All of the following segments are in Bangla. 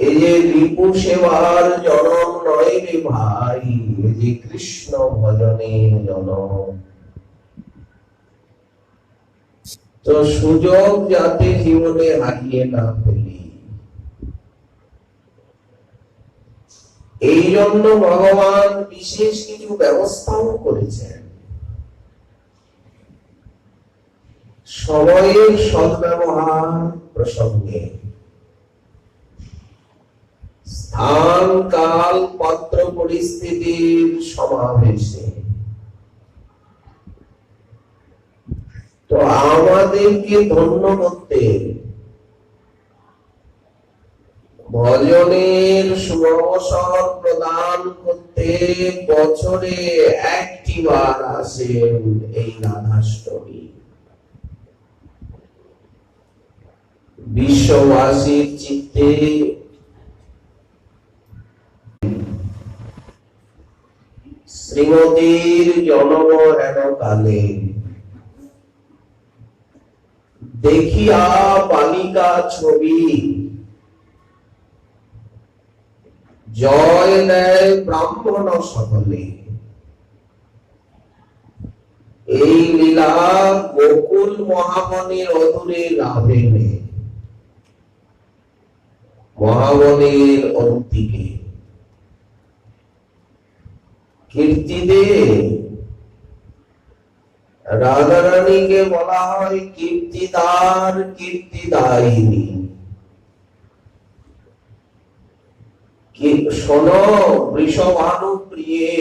এই যে রিপু সেবার জনম নয় রে ভাই, এই যে কৃষ্ণ ভজনের জনম। তো সুযোগ যাতে জীবনে হারিয়ে না ফেলি, এই জন্য ভগবান বিশেষ কিছু ব্যবস্থাও করেছেন। সময়ের সদ্ব্যবহার প্রসঙ্গে স্থান কাল পাত্র পরিস্থিতির সমাবেশে তো আমাদেরকে ধন্য করতে, ভজনের সুঅবসর প্রদান করতে বছরে একটি বার আসেন এই রাধাষ্টমী। বিশ্ববাসীর চিত্তে শ্রীমতীর জন্ম হেন কালে দেখিয়া বালিকা ছবি জয় দেয় ব্রাহ্মণ সকলে। এই লীলা গোকুল মহাবনের অদূরে লাভেনে, মহাবনের অন্তিকে কীর্তিদে রাধা রানীকে বলা হয় কীর্তিদার, কীর্তিদায়িনী। শোনো বৃষভানুপ্রিয়ে,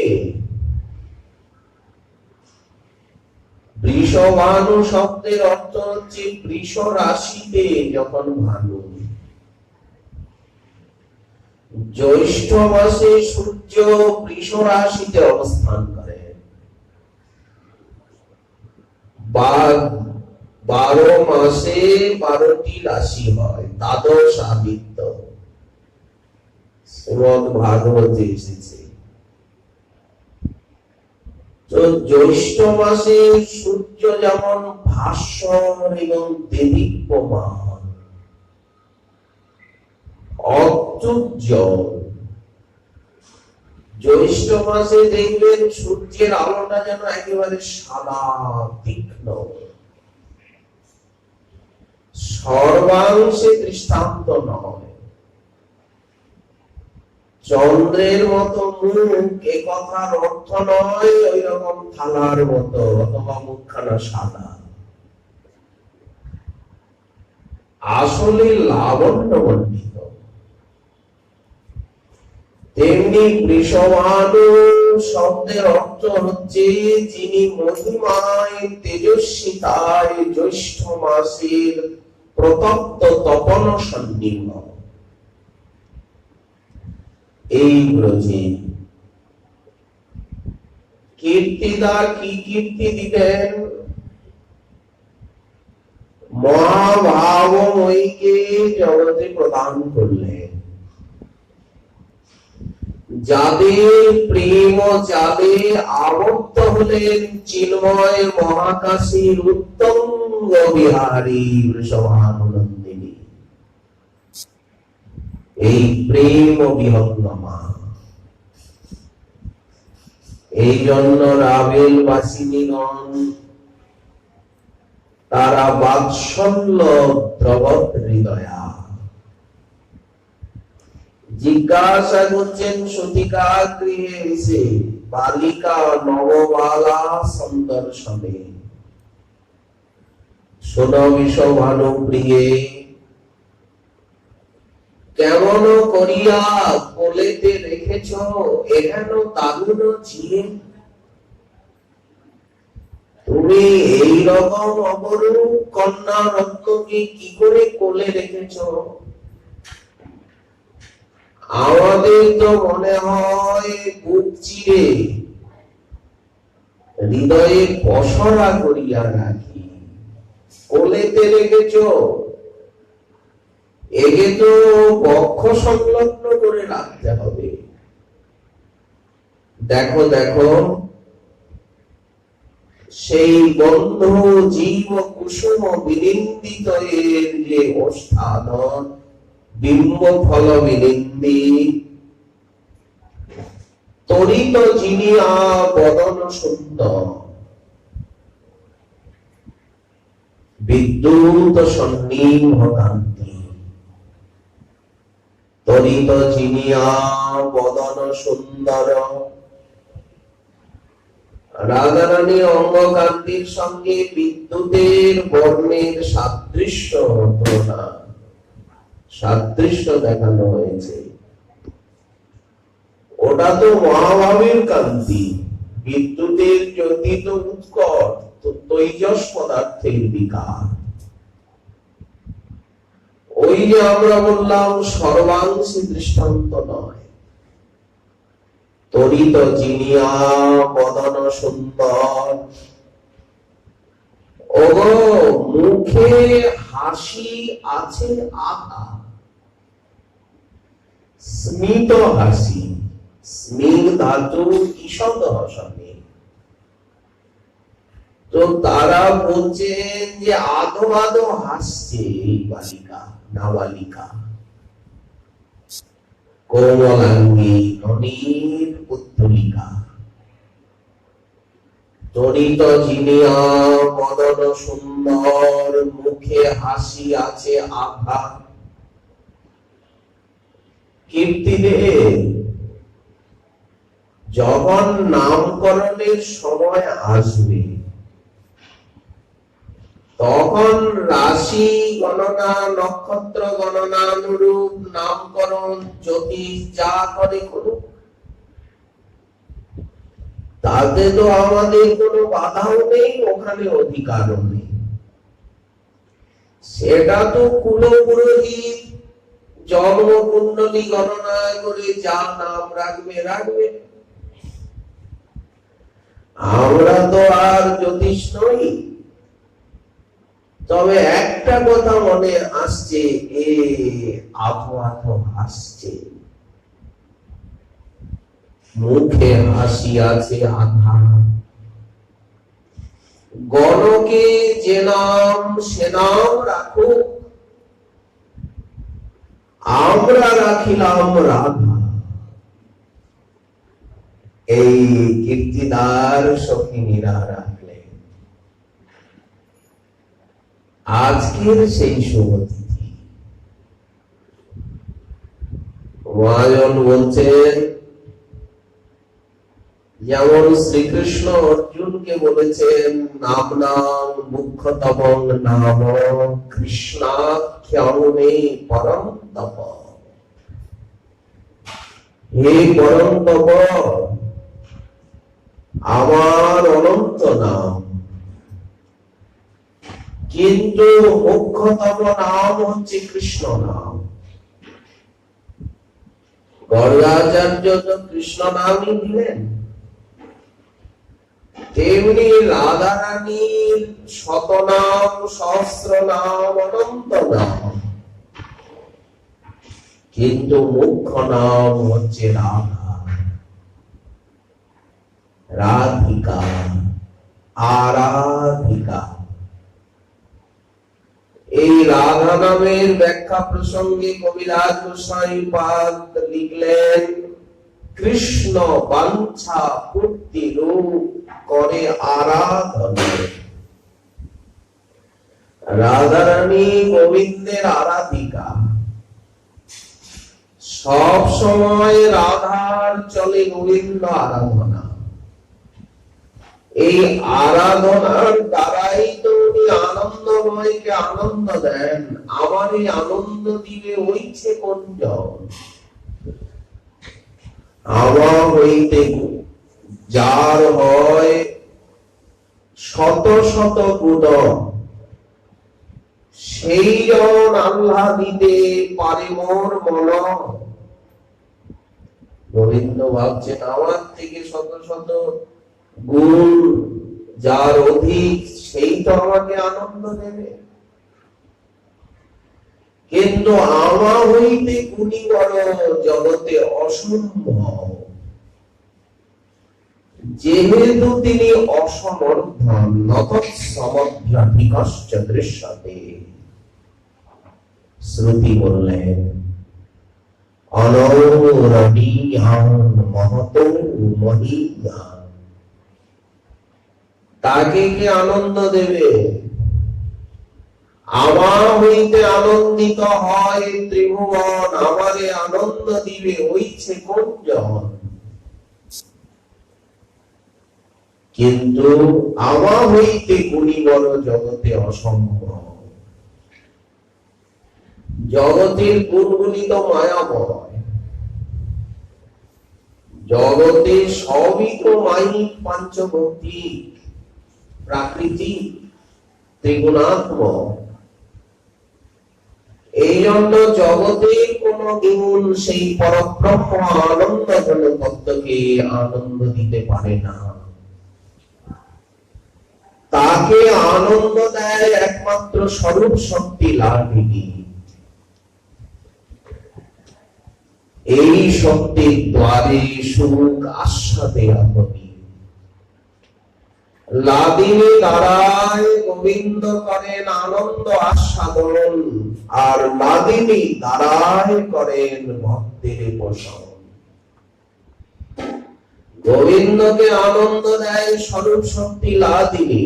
বৃষভানু শব্দের অর্থ হচ্ছে বৃষ রাশিতে যখন ভানু। জ্যৈষ্ঠ মাসে সূর্য বৃষ রাশিতে অবস্থান করে। 12 মাসে 12টি রাশি হয়, দ্বাদশ আদিত্য শ্রীমদ ভাগবতে এসেছে। তো জ্যৈষ্ঠ মাসে সূর্য যেমন ভাস্বর এবং দেদীপ্যমান অত্যুজ্জ্বল, জ্যৈষ্ঠ মাসে দেখবেন সূর্যের আলোটা যেন একেবারে সাদা তীক্ষ্ণ, সর্বাংশে দৃষ্টান্ত নয়। চন্দ্রের মতো মুখ এ কথার অর্থ নয় ওই রকম থালার মতো অথবা মুখখানা সাদা, আসলে লাবণ্য মণ্ডিত। তেমনি বৃষভানু শব্দের অর্থ হচ্ছে যিনি মহিমায় তেজস্বিতায় জ্যৈষ্ঠ মাসের প্রতপ্ত তপন সন্নির্ণ। এই ব্রজে কীর্তিদা কি কীর্তি দিলেন? মহাভাবময়ীকে জগতে প্রদান করলেন, যাদের প্রেম জালে আবদ্ধ হলেন চিন্ময় মহাকাশীর উত্তঙ্গ বিহারী বৃষভানুনন্দিনী। এই প্রেম বিহঙ্গমা, এই জন্য রাবেল বাসিনীগণ তারা বাৎসল্য দ্রবত হৃদয়া। জিজ্ঞাসা করছেন সতিকা গৃহে এসে বালিকা নববালা সন্দর্শনে, শোনো বৃষভানু প্রিয়ে, কেমন করিয়া কোলেতে রেখেছ এহেন তারুণ ঝিয়ে? তুমি এই রকম অপরূপ কন্যা রত্নকে কি করে কোলে রেখেছ? আমাদের তো মনে হয় বুক চিরে হৃদয়ে পসরা করিয়া রাখি, কোলেতে রেখেছ একে তো বক্ষ সংলগ্ন করে রাখতে হবে। দেখো দেখো সেই বন্ধু জীব কুসুম বিনিন্দিত এর যে ওষ্ঠাধন বিম্ব ফল বিনিন্দি তরিত জিনিয়া বদন সুন্দর বিদ্যুৎ সন্নিভ কান্তি তরিত জিনিয়া বদন সুন্দর। রাধারানী অঙ্গকান্তির সঙ্গে বিদ্যুতের বর্ণের সাদৃশ্য হতো না, সাদৃশ্য দেখানো হয়েছে। ওটা তো মহাভাবের কান্তি, বিদ্যুতের জ্যোতি তো উৎকট, তো তৈজস পদার্থের বিকার। ওই যে আমরা বললাম সর্বাংশী দৃষ্টান্ত নয়। তরিত জিনিয়া বদন সুন্দর, ওগো মুখে হাসি আছে আধা, স্মিত হাসি, স্মিত ধাতু ঈষদ হসনে। তো তারা বলছেন যে আধো আধো হাসছে এই বালিকা, নাবালিকা, কোমলাঙ্গী ননীর পুত্তলিকা। তরিত জিনিয়া বদন সুন্দর, মুখে হাসি আছে আভা। কীর্তিদের যখন নামকরণের সময় আসবে তখন রাশি গণনা, নক্ষত্র গণনা অনুরূপ নামকরণ জ্যোতিষ যা করে করুক, তাতে তো আমাদের কোনো বাধাও নেই, ওখানে অধিকারও নেই। সেটা তো কুলপুরোহিত জন্ম কুণ্ডলী গণনা করে যা নাম রাখবে রাখবে। আমরা তো আর জ্যোতিষ নই। তবে একটা কথা মনে আসছে, এ আবহাওয়া হাসছে, মুখে হাসি আছে আধা। গণকে যে নাম সে নাম রাখো, আমরা রাখিলাম রাধা। এই কীর্তিদার সখিনীরা রাখলেন। আজকের সেই শুভতিথি মহাজন বলছেন, যেমন শ্রীকৃষ্ণ অর্জুনকে বলেছেন নাম নাম মুখ্যতম নাম কৃষ্ণাখ্যামে পরম তপ। হে পরম তপ, আমার অনন্ত নাম, কিন্তু মুখ্যতম নাম হচ্ছে কৃষ্ণ নাম। গর্গাচার্য তো কৃষ্ণ নামই দিলেন, তেমনি রাধা রানীর শতনাম, সহস্র নাম, অনন্ত নাম, কিন্তু মুখ্য নাম হচ্ছে রাধা, রাধিকা, আরাধিকা। এই রাধা নামের ব্যাখ্যা প্রসঙ্গে কবিরাজ গোসাই পাদ লিখলেন, কৃষ্ণ বাঞ্ছা পূর্তি রূপ করে আরাধনা। রাধা রানী গোবিন্দের আরাধিকা, সব সময় রাধার চলে গোবিন্দ আরাধনা। এই আরাধনার দ্বারাই তো উনি আনন্দময়কে আনন্দ দেন। আমার এই আনন্দ দিবে ওইছে কোনজন, আমার হইতে যার হয় শত শত গুণ, সেই জন আল্লাহ দিতে পারে মোর মন। গোবিন্দ ভাবছেন আমার থেকে শত শত গুণ যার অধিক, সেই তো আমাকে আনন্দ দেবে। কিন্তু আমা হইতে গুণী বড় জগতে অসম্ভব, যেহেতু তিনি অসমর্থ। নতৎসমধ্যাধিকশ্চ দৃশ্যতে। শ্রুতি বললেন অনরণীয়ান মহতো মহীয়ান। তাকে কি আনন্দ দেবে? আমার হইতে আনন্দিত হয় ত্রিভুবন, আমারে আনন্দ দিবে হইছে কোনজন? কিন্তু আমার হইতে গুণীবর জগতে অসম্ভব। জগতের গুণগুলি তো মায়াময়, জগতে সবই তো মায়িক, পাঞ্চভৌতিক, প্রাকৃতিক, ত্রিগুণাত্মক। এই জন্য জগতের কোন গুণ সেই পরব্রহ্ম আনন্দ ঘন তত্ত্বকে আনন্দ দিতে পারে না। তাকে আনন্দ দেয় একমাত্র স্বরূপ শক্তি লাভিনী। এই শক্তির দ্বারে সুখ আস্বাদে আপনি। লাদিনী দ্বারায় গোবিন্দ করেন আনন্দ আস্বাদন, আর লাদিনী দ্বারায় করেন ভক্তের পোষণ। গোবিন্দকে আনন্দ দেয় স্বরূপ শক্তি লাদিনী,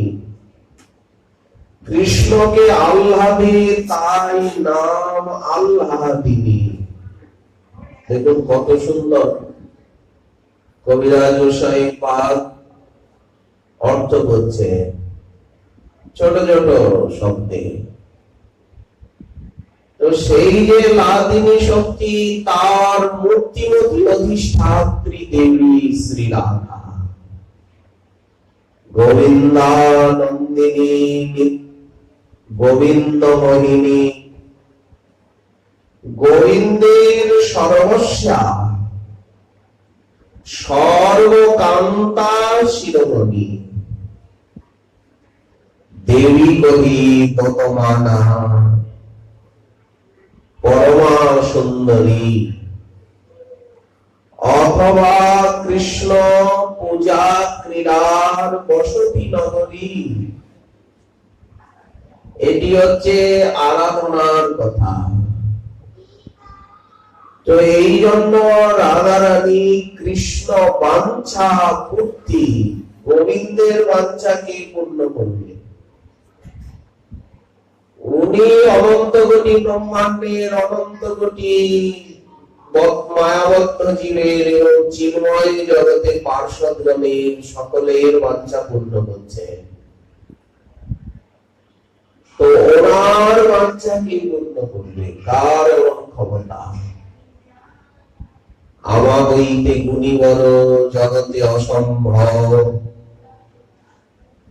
কৃষ্ণকে আহ্লাদে তাই নাম আহ্লাদিনী। দেখুন কত সুন্দর কবিরাজ গোসাই পাদ অর্থ করছে ছোট ছোট শব্দে। তো সেই যে লাদিনী শক্তি, তার মূর্তিমতী অধিষ্ঠাত্রী দেবী শ্রী রাধা, গোবিন্দানন্দিনী, গোবিন্দ মোহিনী, গোবিন্দের সর্বস্যা, সর্বকান্তা শিরোমণি, দেবী কহি ততমানা, পরমা সুন্দরী, অথবা কৃষ্ণ পূজা ক্রীড়ার বসতি নগরী। এটি হচ্ছে আরাধনার কথা। তো এই জন্য রাধারানী কৃষ্ণ বাঞ্ছা পূর্তি, গোবিন্দের বাঞ্ছাকে পূর্ণ করবে। উনি অনন্ত কোটি ব্রহ্মাণ্ডের অনন্ত কোটি মায়াবদ্ধ জীবের এবং চিন্ময় জগতের পার্শ্বদগণের সকলের বাঞ্ছা পূর্ণ করছে। তো ওনার বাঞ্ছাকে পূর্ণ করবে কার এমন ক্ষমতা? আমার হইতে গুণীবর জগতে অসম্ভব।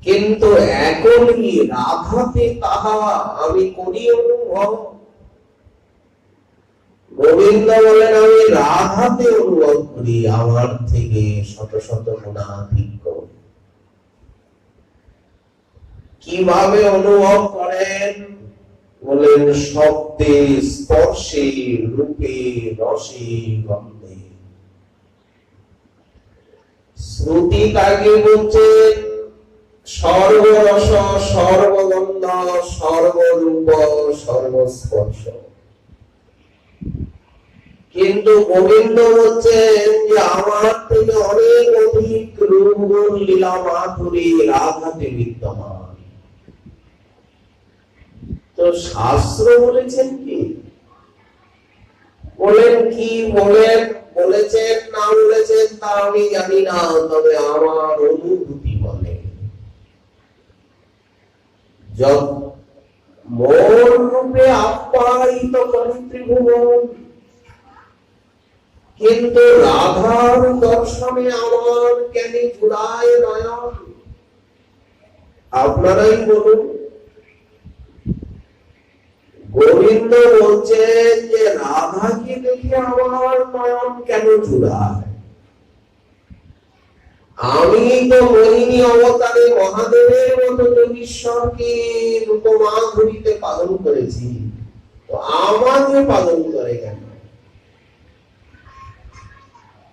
কিন্তু এখনই রাধাতে তাহা আমি করি অনুভব। গোবিন্দ বলেন আমি রাধাতে অনুভব করি, আমার থেকে শত শত গুণাধিক্য। কিভাবে অনুভব করেন? বলেন শব্দে, স্পর্শে, রূপে, রসে, গন্ধে। শ্রুতি কাকে বলছেন? সর্বরস, সর্বগন্ধ, সর্বরূপ, সর্বস্পর্শ। কিন্তু গোবিন্দ বলছেন যে আমার থেকে অনেক অধিক রূপ গুণ লীলা মাধুরী রাধাতে বিদ্যমান। তো শাস্ত্র বলেছেন কি? বলেন কি বলেন, বলেছেন না বলেছেন তা আমি জানি না, তবে আমার অনুভূতি বলে মোর রূপে আপ্যায়িত করেন ত্রিভুবন, কিন্তু রাধার দর্শনে আমার কেন জুড়ায় নয়ন? আপনারাই বলুন। গোবিন্দ বলছেন যে রাধাকে দেখে আমার নয়ন কেন জুড়ায়? আমি তো মোহিনী অবতারে মহাদেবের মতো যোগীশ্বরকে রূপমাধুরীতে পালন করেছি, তো আমাকে পালন করে কেন?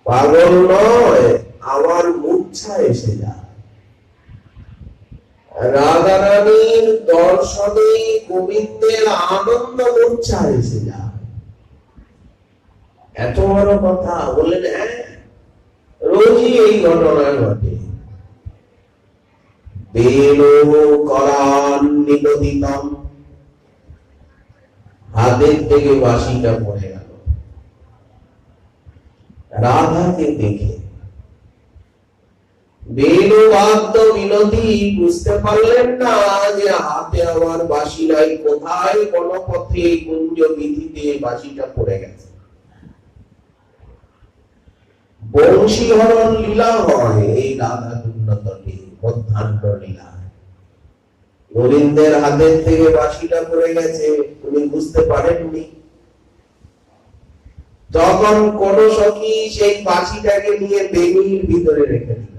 পাগল নয়, আমার মূর্ছা এসে যায়। রাধারানীর দর্শনে গোবিন্দের আনন্দ মূর্ছা এসে যায়। এত বড় কথা বললেন। হ্যাঁ, রোজই এই ঘটনা ঘটে। বেলো করান নিবেদিতম, হাতের থেকে বাঁশিটা পড়ে গেল। রাধাকে দেখে বেলো বাদ্য বিনোদী বুঝতে পারলেন না যে হাতে আমার বাঁশি নাই, কোথায় বনপথে কুঞ্জ বিধিতে বাঁশিটা পড়ে গেছে। বংশীহরণ লীলা হয় এই রাধা কুণ্ডতটে, মধ্যাহ্ন লীলা। গোবিন্দের হাতের থেকে বাঁশিটা পড়ে গেছে, উনি বুঝতে পারেননি। তখন কোন সখী সেই বাঁশিটাকে নিয়ে বেনির ভিতরে রেখে দিল,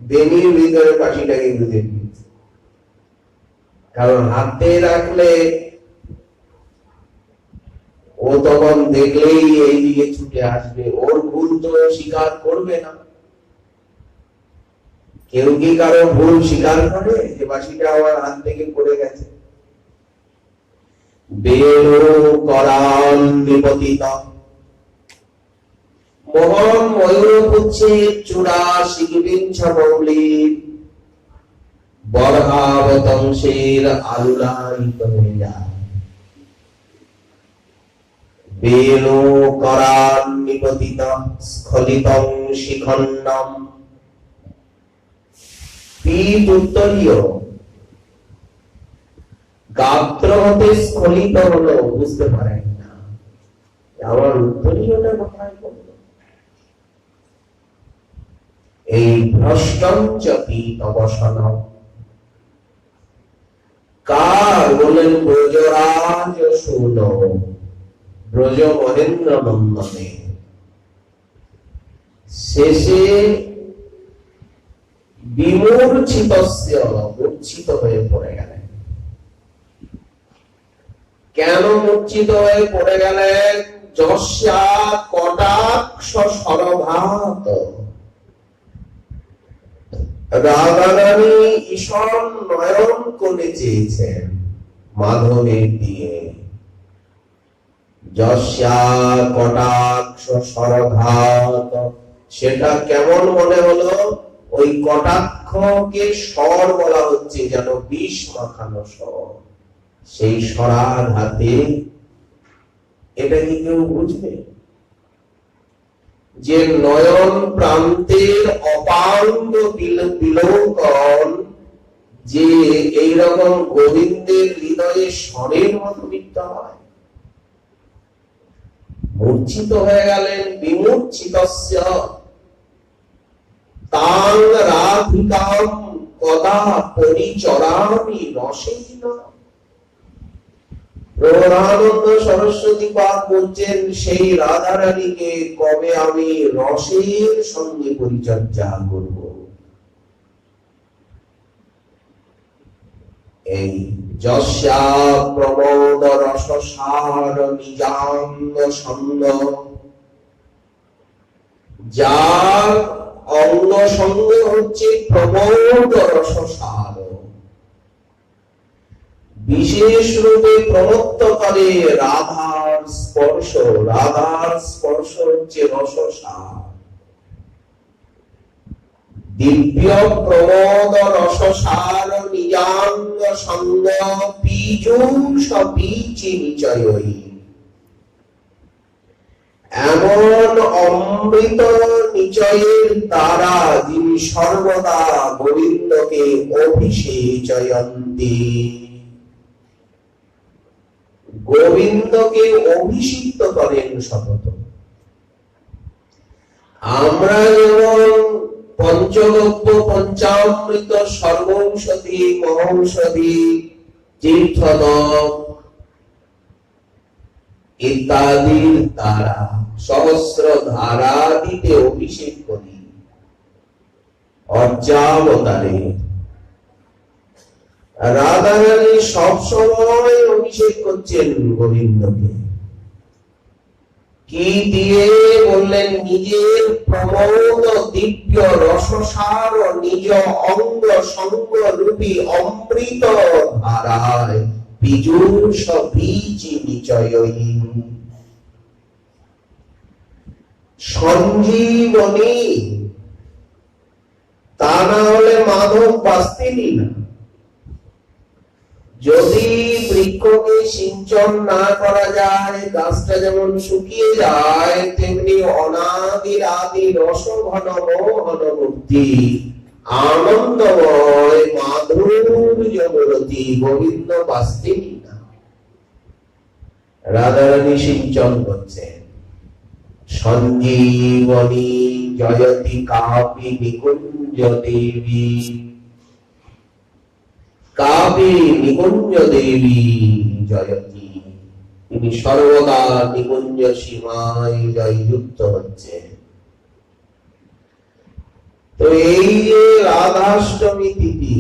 বেনির ভিতরে বাঁশিটাকে গুঁজে দিয়েছে। কারণ হাতে রাখলে ও তখন দেখলেই এইদিকে ছুটে আসবে, ওর ভুল তো স্বীকার করবে না। কেউ কি কারো ভুল স্বীকার করে যে বাঁশিটা আমার হাত থেকে পড়ে গেছে? বেলো করাল নিপতিতম, মোহন ময়ূরপুচ্ছের চূড়া শিখিবিঞ্ছ মৌলির বর্হাবতংশের আলুলায়িত হইয়া। বেলো করাল নিপতিতম স্খলিতং শিখণ্ডম, পীঠ উত্তরীয় গাত্র হতে স্খলিত হলো, বুঝতে পারেন না আমার উত্তরীয়টা কোথায় পড়ল। এই ভ্রষ্টঞ্চ পীঠ অবসনম, কার বলেন? ব্রজরাজ শূল, ব্রজ মহেন্দ্র নন্দনে। শেষে বিমূর্ছিতস্য, মূর্ছিত হয়ে পড়ে গেলেন। কেন মূর্ছিত হয়ে পড়ে গেলেন? যস্যা কটাক্ষ সরভাত, রাধারানী ঈশ্বর নয়ন করে চেয়েছেন মাধবের দিয়ে। যস্যা কটাক্ষ সরভাত, সেটা কেমন মনে হলো? ওই কটাক্ষকে স্বর বলা হচ্ছে, যেন বিষ মাখানো স্বর। সেই স্বরার হাতে এটা কি কেউ বুঝবে? যে নয়ন প্রান্তের অপাঙ্গ বিলোকন, যে এইরকম গোবিন্দের হৃদয়ে স্বরের মতো বিদ্যা হয়। মূর্ছিত হয়ে গেলেন। বিমূর্ছিতস্য তাং রাধিকাম কদা পরিচরামি রসেন। প্রধানন্দ সরস্বতী পাদ বলছেন, সেই রাধারানীকে কবে আমি রসের সঙ্গে পরিচর্যা করব। এই যস্যা প্রমোদ রসসার নিজাঙ্গ সঙ্গ, যার অঙ্গ সঙ্গ হচ্ছে প্রমোদ রসসার, বিশেষ রূপে প্রমত্ত করে রাধার স্পর্শ। রাধার স্পর্শ হচ্ছে রসসার। দিব্য প্রমোদ রসসার নিজাঙ্গ সঙ্গ পীযূষ পীচি নিচয়ই। এমন অমৃত নিচয়ের দ্বারা যিনি সর্বদা গোবিন্দকে অভিষেচয়ন্তি, গোবিন্দকে অভিষিক্ত করেন সতত। আমরা যেমন পঞ্চগব্য পঞ্চামৃত সর্বৌষধি মহৌষধি তীর্থদক ইত্যাদির দ্বারা সহস্র ধারা দিতে অভিষেক করি, অর্চাবতারে রাধারানী সবসময় অভিষেক করছেন গোবিন্দকে। কি দিয়ে? বললেন নিজের প্রমোদ দিব্য রসসার নিজ অঙ্গ সঙ্গ রূপী অমৃত ধারায় পীযূষ বীচি নিচয়ই। সঞ্জীবনী, তা না হলে মাধব বাঁচতেনই না। যদি বৃক্ষকে সিঞ্চন না করা যায়, গাছটা যেমন শুকিয়ে যায়, তেমনি অনাদির আদি রসঘন মোহনমূর্তি আনন্দময় মাধুর্যমূর্তি গোবিন্দ বাঁচতেনই না। রাধারানী সিঞ্চন করছেন। সঞ্জীবনী জয়তি কাপি নিকুঞ্জ দেবী, কাপি নিকুঞ্জ দেবী জয়তি, তিনি সর্বদা নিকুঞ্জ সীমায় জয়যুক্ত হচ্ছেন। তো এই যে রাধাষ্টমী তিথি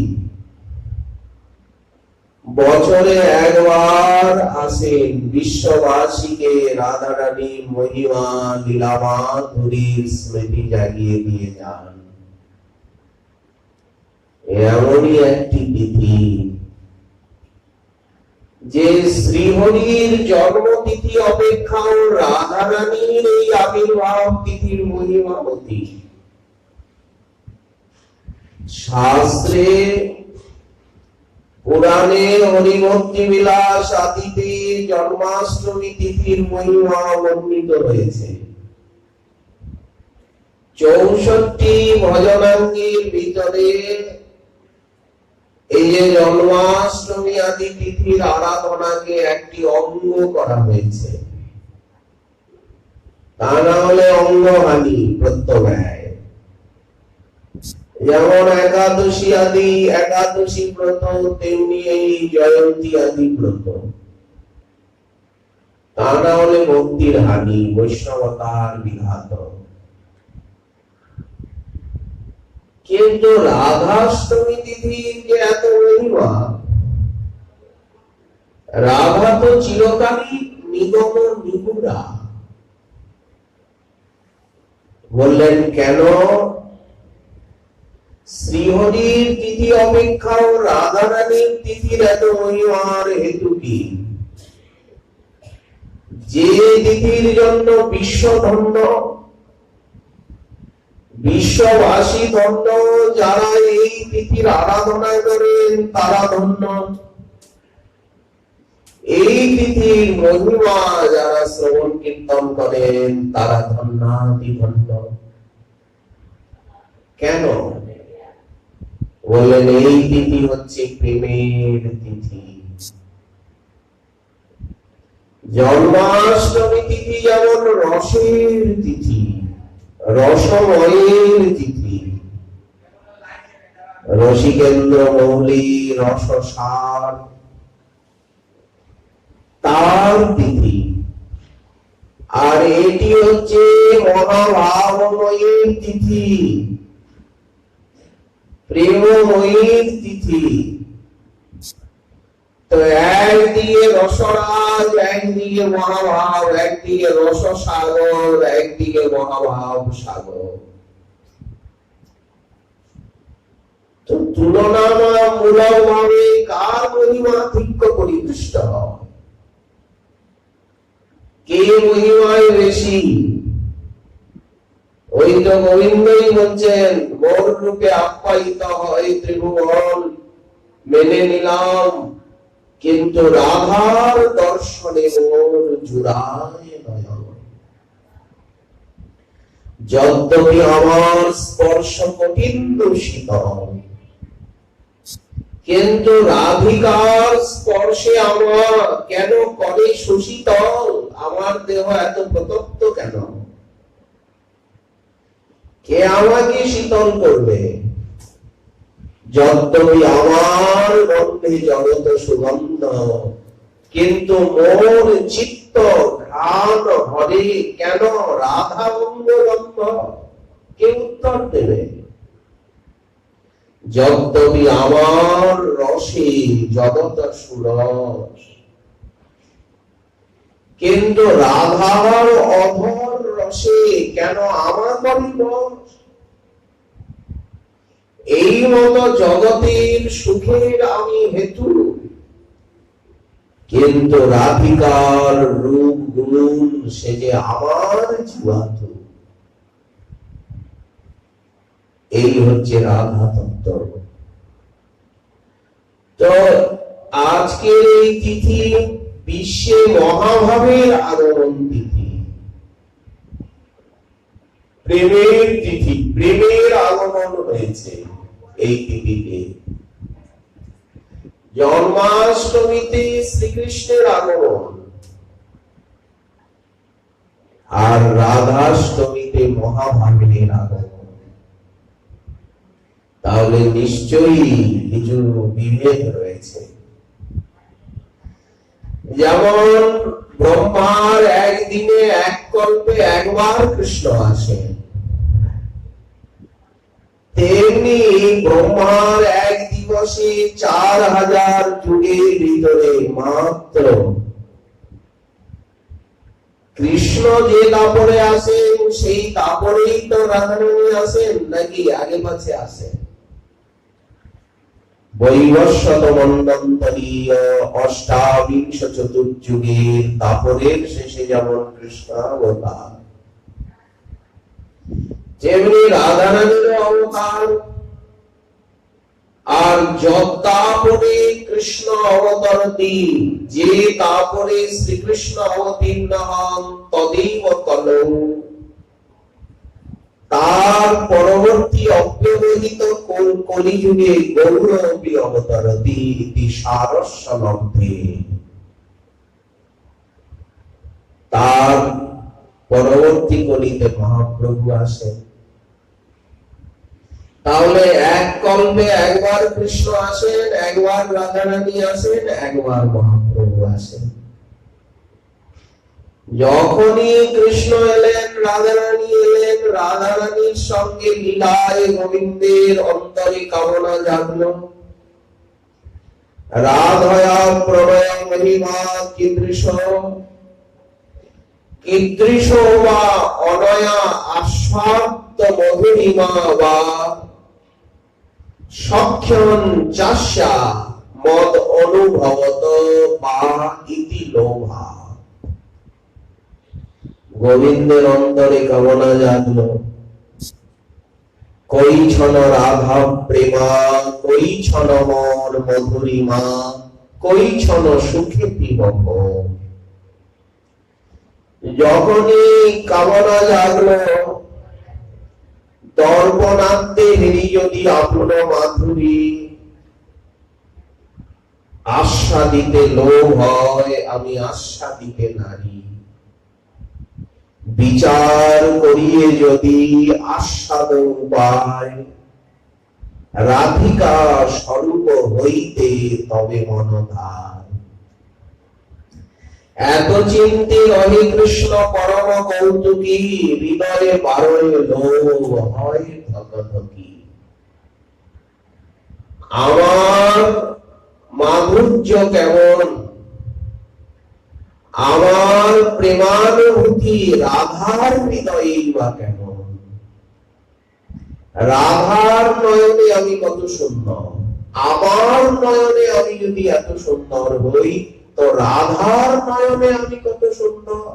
বছরে একবার আসেন, বিশ্ববাসীকে রাধারানীর মহিমা লীলা মাধুরীর স্মৃতি জাগিয়ে দিয়ে যান। এমনই একটি তিথি যে শ্রীহরির জন্মতিথি অপেক্ষাও রাধারানীর এই আবির্ভাব তিথির মহিমা অতি। শাস্ত্রে পুরাণে হরিভক্তি বিলাস আদিতে জন্মাষ্টমী তিথির মহিমা বর্ণিত হয়েছে। 64 ভজনাঙ্গের ভিতরে এই যে জন্মাষ্টমী আদি তিথির আরাধনাকে একটি অঙ্গ করা হয়েছে, তা না হলে অঙ্গহানি প্রত্যব্যয়। যেমন একাদশী আদি একাদশী ব্রত, তেমনি এই জয়ন্তী আদি ব্রত, তা না হলে ভক্তির হানি, বৈষ্ণবতার বিঘাত। কিন্তু রাধাষ্টমী তিথির যে এত মহিমা, রাধা তো চিরকালই নিগম নিগুড়া। বললেন কেন? শ্রীহরির তিথি অপেক্ষাও রাধারানীর তিথির এত মহিমার হেতু কি? যে তিথির জন্য বিশ্ব ধন্য, বিশ্ববাসী ধন্য, যারা এই তিথির আরাধনা করেন তারা ধন্য। এই তিথির মহিমা যারা শ্রবণ কীর্তন করেন তারা ধন্যাতি ধন্য। কেন? বললেন এই তিথি হচ্ছে প্রেমের তিথি। জন্মাষ্টমী তিথি যেমন রসের তিথি, রসময়ের তিথি, রসিকেন্দ্র মৌলি রসসার তার তিথি। আর এটি হচ্ছে মহাভাবময়ের তিথি, প্রেমময়ীর তিথি। তো একদিকে রসরাজ, একদিকে মহাভাব, একদিকে রস সাগর, একদিকে মহাভাব সাগর। তো তুলনামূলক ভাবে কার মহিমা তীব্র পরিদৃষ্ট হয়? কে মহিমায় বেশি? ওই তো গোবিন্দই বলছেন, মোর রূপে আপ্যায়িত হয় ত্রিভুবন, মেনে নিলাম, কিন্তু রাধার দর্শনে মোর জুড়ায় নয়ন। যদ্যপি আমার স্পর্শ কঠিন শীতল, কিন্তু রাধিকার স্পর্শে আমার কেন করে সুশীতল? আমার দেহ এত প্রতপ্ত কেন? কে আমাকে শীতল করবে? যদ্যপি আমার গন্ধে জগত সুগন্ধ, কিন্তু মোর চিত্ত ঘ্রাণ হরে কেন রাধা অঙ্গগন্ধ? কে উত্তর দেবে? যদ্যপি আমার রসে জগত সুরস, কিন্তু রাধার অধর রসে কেন আমার বশ? এই মতো জগতের সুখের আমি হেতু, কিন্তু রাধিকার রূপ গুণ সে যে আমার জীবাতু। এই হচ্ছে রাধা তত্ত্ব। তো আজকের এই তিথি বিশ্বে মহাভাবের আগমন তিথি, প্রেমের তিথি, প্রেমের আগমন হয়েছে এই তিথিতে। জন্মাষ্টমীতে শ্রীকৃষ্ণের আগমন, আর রাধাষ্টমীতে মহাভাবের আগমন। তাহলে নিশ্চয়ই কিছু বিভেদ রয়েছে। যেমন ব্রহ্মার একদিনে এক কল্পে একবার কৃষ্ণ আসেন, তেমনি ব্রহ্মার এক দিবসে 4000 যুগের ভিতরে মাত্র কৃষ্ণ যে দাপরে আসেন সেই দাপরেই তো রাধারানী আসেন, নাকি আগে পাছে আসেন? বৈবস্বত মন্বন্তরীয় অষ্টাবিংশ চতুর্যুগের দাপরের শেষে যেমন কৃষ্ণ অবতার, যেমনি রাধারানীর অবতার। আর যদ্দাপরে কৃষ্ণ অবতরতি, যে তাপরে শ্রীকৃষ্ণ অবতীর্ণ হন, তদেব কলৌ, তার পরবর্তী অব্যবহিত কলিযুগে গৌরবী অবতরতি ইতি সারস্য লব্ধে। তার পরবর্তী কলিতে মহাপ্রভু আসেন। তাহলে এক কল্পে একবার কৃষ্ণ আসেন, একবার রাধারানী আসেন, একবার মহাপ্রভু আসেন। যখনই কৃষ্ণ এলেন, রাধারানী এলেন, রাধারানীর সঙ্গে লীলায় গোবিন্দের অন্তরে কামনা জাগলো। রাধয়া প্রণয় মহিমা কীদৃশ, কীদৃশ বা অনয়া আস্বাদ্য মধুরিমা বা সখ্যন চাস্যা মদ অনুভবত বা ইতি লোভা। গোবিন্দের অন্তরে কামনা জাগলো, কই ছন রাধা প্রেমা, কই ছন মন মধুরিমা, কই ছন সুখে পিবক। যখনই কামনা জাগলো, দর্পণান্তে হেরি যদি আপন মাধুরী, আস্বাদিতে লোভ হয় আমি আস্বাদিতে নারী। বিচার করিয়ে যদি আস্বাদ উপায়, রাধিকা স্বরূপ হইতে তবে মনধার। এত চিন্তে রহে কৃষ্ণ পরম কৌতুকী, হৃদয়ে বারয় লোভ হয় ধকধকি। আমার মাধুর্য কেমন, আমার প্রেমানুভূতি রাধার হৃদয়ে বা কেমন। রাধার নয়নে আমি কত সুন্দর, আমার নয়নে আমি যদি এত সুন্দর হই, তো রাধার নয়নে আমি কত সুন্দর।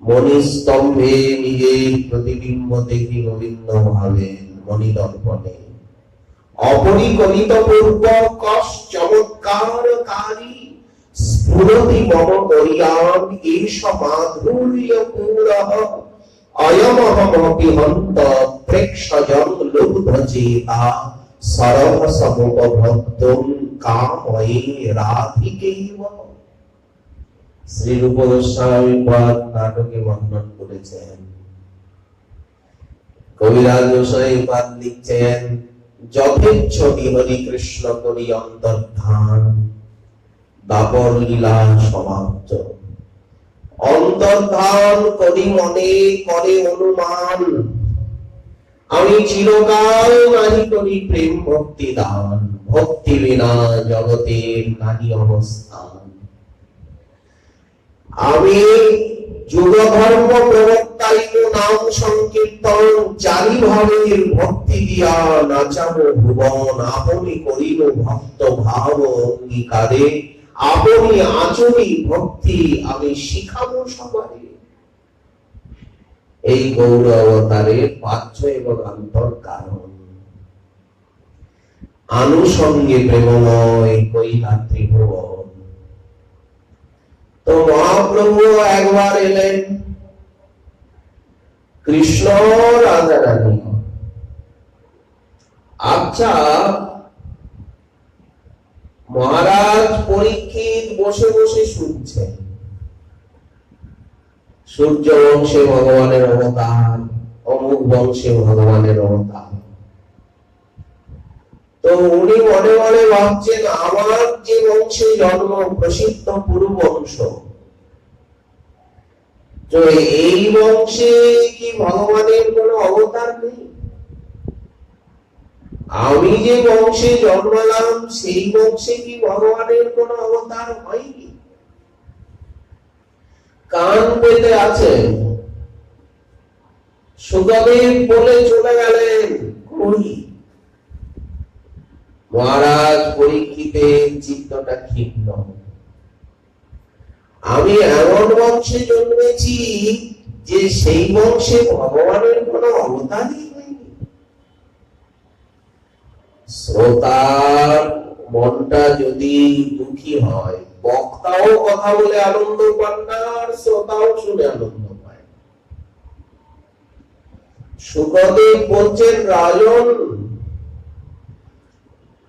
মণিস্তম্ভে নিজের প্রতিবিম্ব দেখি গোবিন্দ ভাবেন মণিদর্পণে। অপরিকলিত পূর্বক চমৎকারকারী স্ফুরতি মম করিয়াম এষ মাধুর্য পুরঃ। অয়মহমপি হন্ত প্রেক্ষজং লুব্ধ চেতা, সরভসমুপভক্তুম কাময়ে রাধিকেব। শ্রীরূপ গোস্বামী পাদ নাটকে বর্ণন করেছেন। কবিরাজ গোস্বামী পাদ লিখছেন, যথেচ্ছ হরি কৃষ্ণ করি অন্তর্ধান, দাপর লীলা সমাপ্ত। অন্তর্ধান করি মনে করে অনুমান, আমি চিরকাল নাহি করি প্রেম ভক্তি দান। ভক্তি বিনা জগতের নাহি অবস্থান। আমি যুগ ধর্ম প্রবক্তারিত নাম সংকীর্তন, চারি ভাবের ভক্তি দিয়া নাচাবো ভুবন। আপনি করিল ভক্ত ভাব অঙ্গীকারে, আপনি আচরি ভক্তি আমি শিখাবো সবাই। এই গৌর অবতারের পাচ্য এবং অন্তর কারণ। আনুষঙ্গে প্রেমময় কইলা ত্রিভুবন। তো মহাপ্রভু একবার এলেন কৃষ্ণ রাধা রানী। আচ্ছা, মহারাজ পরীক্ষিত বসে বসে শুনছেন সূর্য বংশে ভগবানের অবতার, অমুক বংশে ভগবানের অবতার। তো উনি মনে মনে ভাবছেন, আমার যে বংশে জন্ম প্রসিদ্ধ পুরু বংশ, তো এই বংশে কি ভগবানের কোন অবতার নেই? আমি যে বংশে জন্মালাম সেই বংশে কি ভগবানের কোন অবতার হয়নি? কান পেতে আছেন। সুখদেব বলে চলে গেলেন, কই? মহারাজ পরীক্ষিতের চিত্তটা ক্ষিপ্ত। আমি এমন বংশে জন্মেছি যে সেই বংশে ভগবানের কোন অবতারই হয়নি। শ্রোতার মনটা যদি দুঃখী হয়, বক্তাও কথা বলে আনন্দ পান না, আর শ্রোতাও শুনে আনন্দ পায়। সুখদেব বলছেন, রাজন,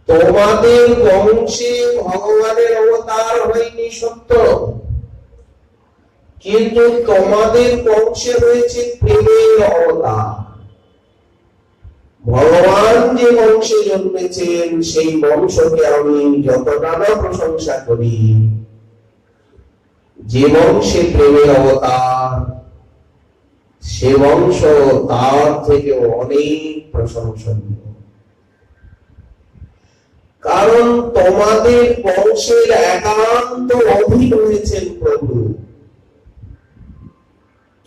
তোমাদের বংশে ভগবানের অবতার হয়নি সত্য, কিন্তু তোমাদের বংশে রয়েছে প্রেমের অবতার। ভগবান যে বংশে জন্মেছেন সেই বংশকে আমি যতটা না প্রশংসা করি, যে বংশে প্রেমের অবতার সে বংশ তার থেকে অনেক প্রশংসনীয়। কারণ তোমাদের বংশের একান্ত অধীন হয়েছেন প্রভু,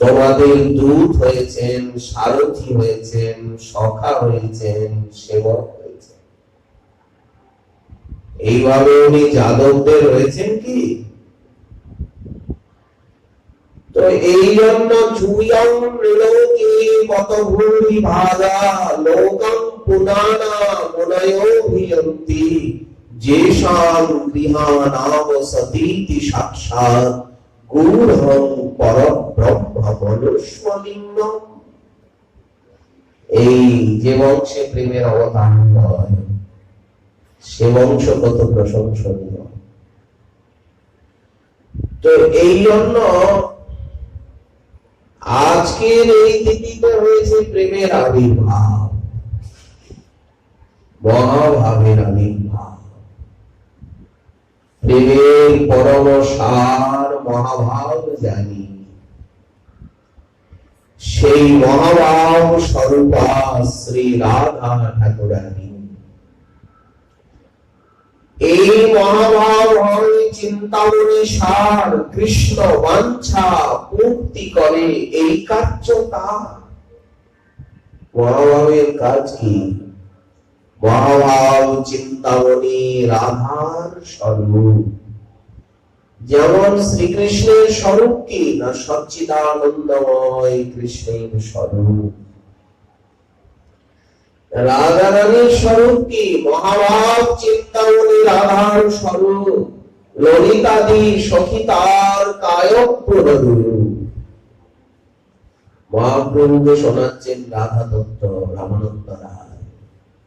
তোমাদের দূত হয়েছেন, সারথি হয়েছেন, সখা হয়েছেন, সেবক হয়েছেন। এইভাবে উনি যাদবদের হয়েছেন কি? তো এই জন্য চুয়াং ত্রিলোকে কত ভূমি ভাজা লোকং পুনানা মুনয়োভিয়ন্তি যেষাং গৃহানাম সতীতি সাক্ষাৎ গূঢ়ং পরব্রহ্ম মনুষ্যলিঙ্গম। এই যে বংশে প্রেমের অবতার হয় সে বংশ কত প্রশংসনীয়। তো এই জন্য আজকের এই তিথিতে হয়েছে প্রেমের আবির্ভাব, মহাভাবের আবির্ভাব। প্রেমের পরম সার মহাভাব জানি, সেই মহাভাব স্বরূপা শ্রী রাধা ঠাকুরানী। এই মহাভাব হয় চিন্তামণি সার, কৃষ্ণ বাঞ্ছা পূর্তি করে এই কার্য তার। মহাভাবের কাজ কি? মহাভাব চিন্তামণি রাধার স্বরূপ। যেমন শ্রীকৃষ্ণের স্বরূপ কি না? সচ্চিদানন্দময় কৃষ্ণের স্বরূপ। রাধা রানীর স্বরূপ কি? মহাভাব চিন্তামণি রাধার স্বরূপ। ললিতাদি সখী তার কায়প্রদূ। মহাপ্রভুকে শোনাচ্ছেন রাধা তত্ত্ব রামানন্দ রায়,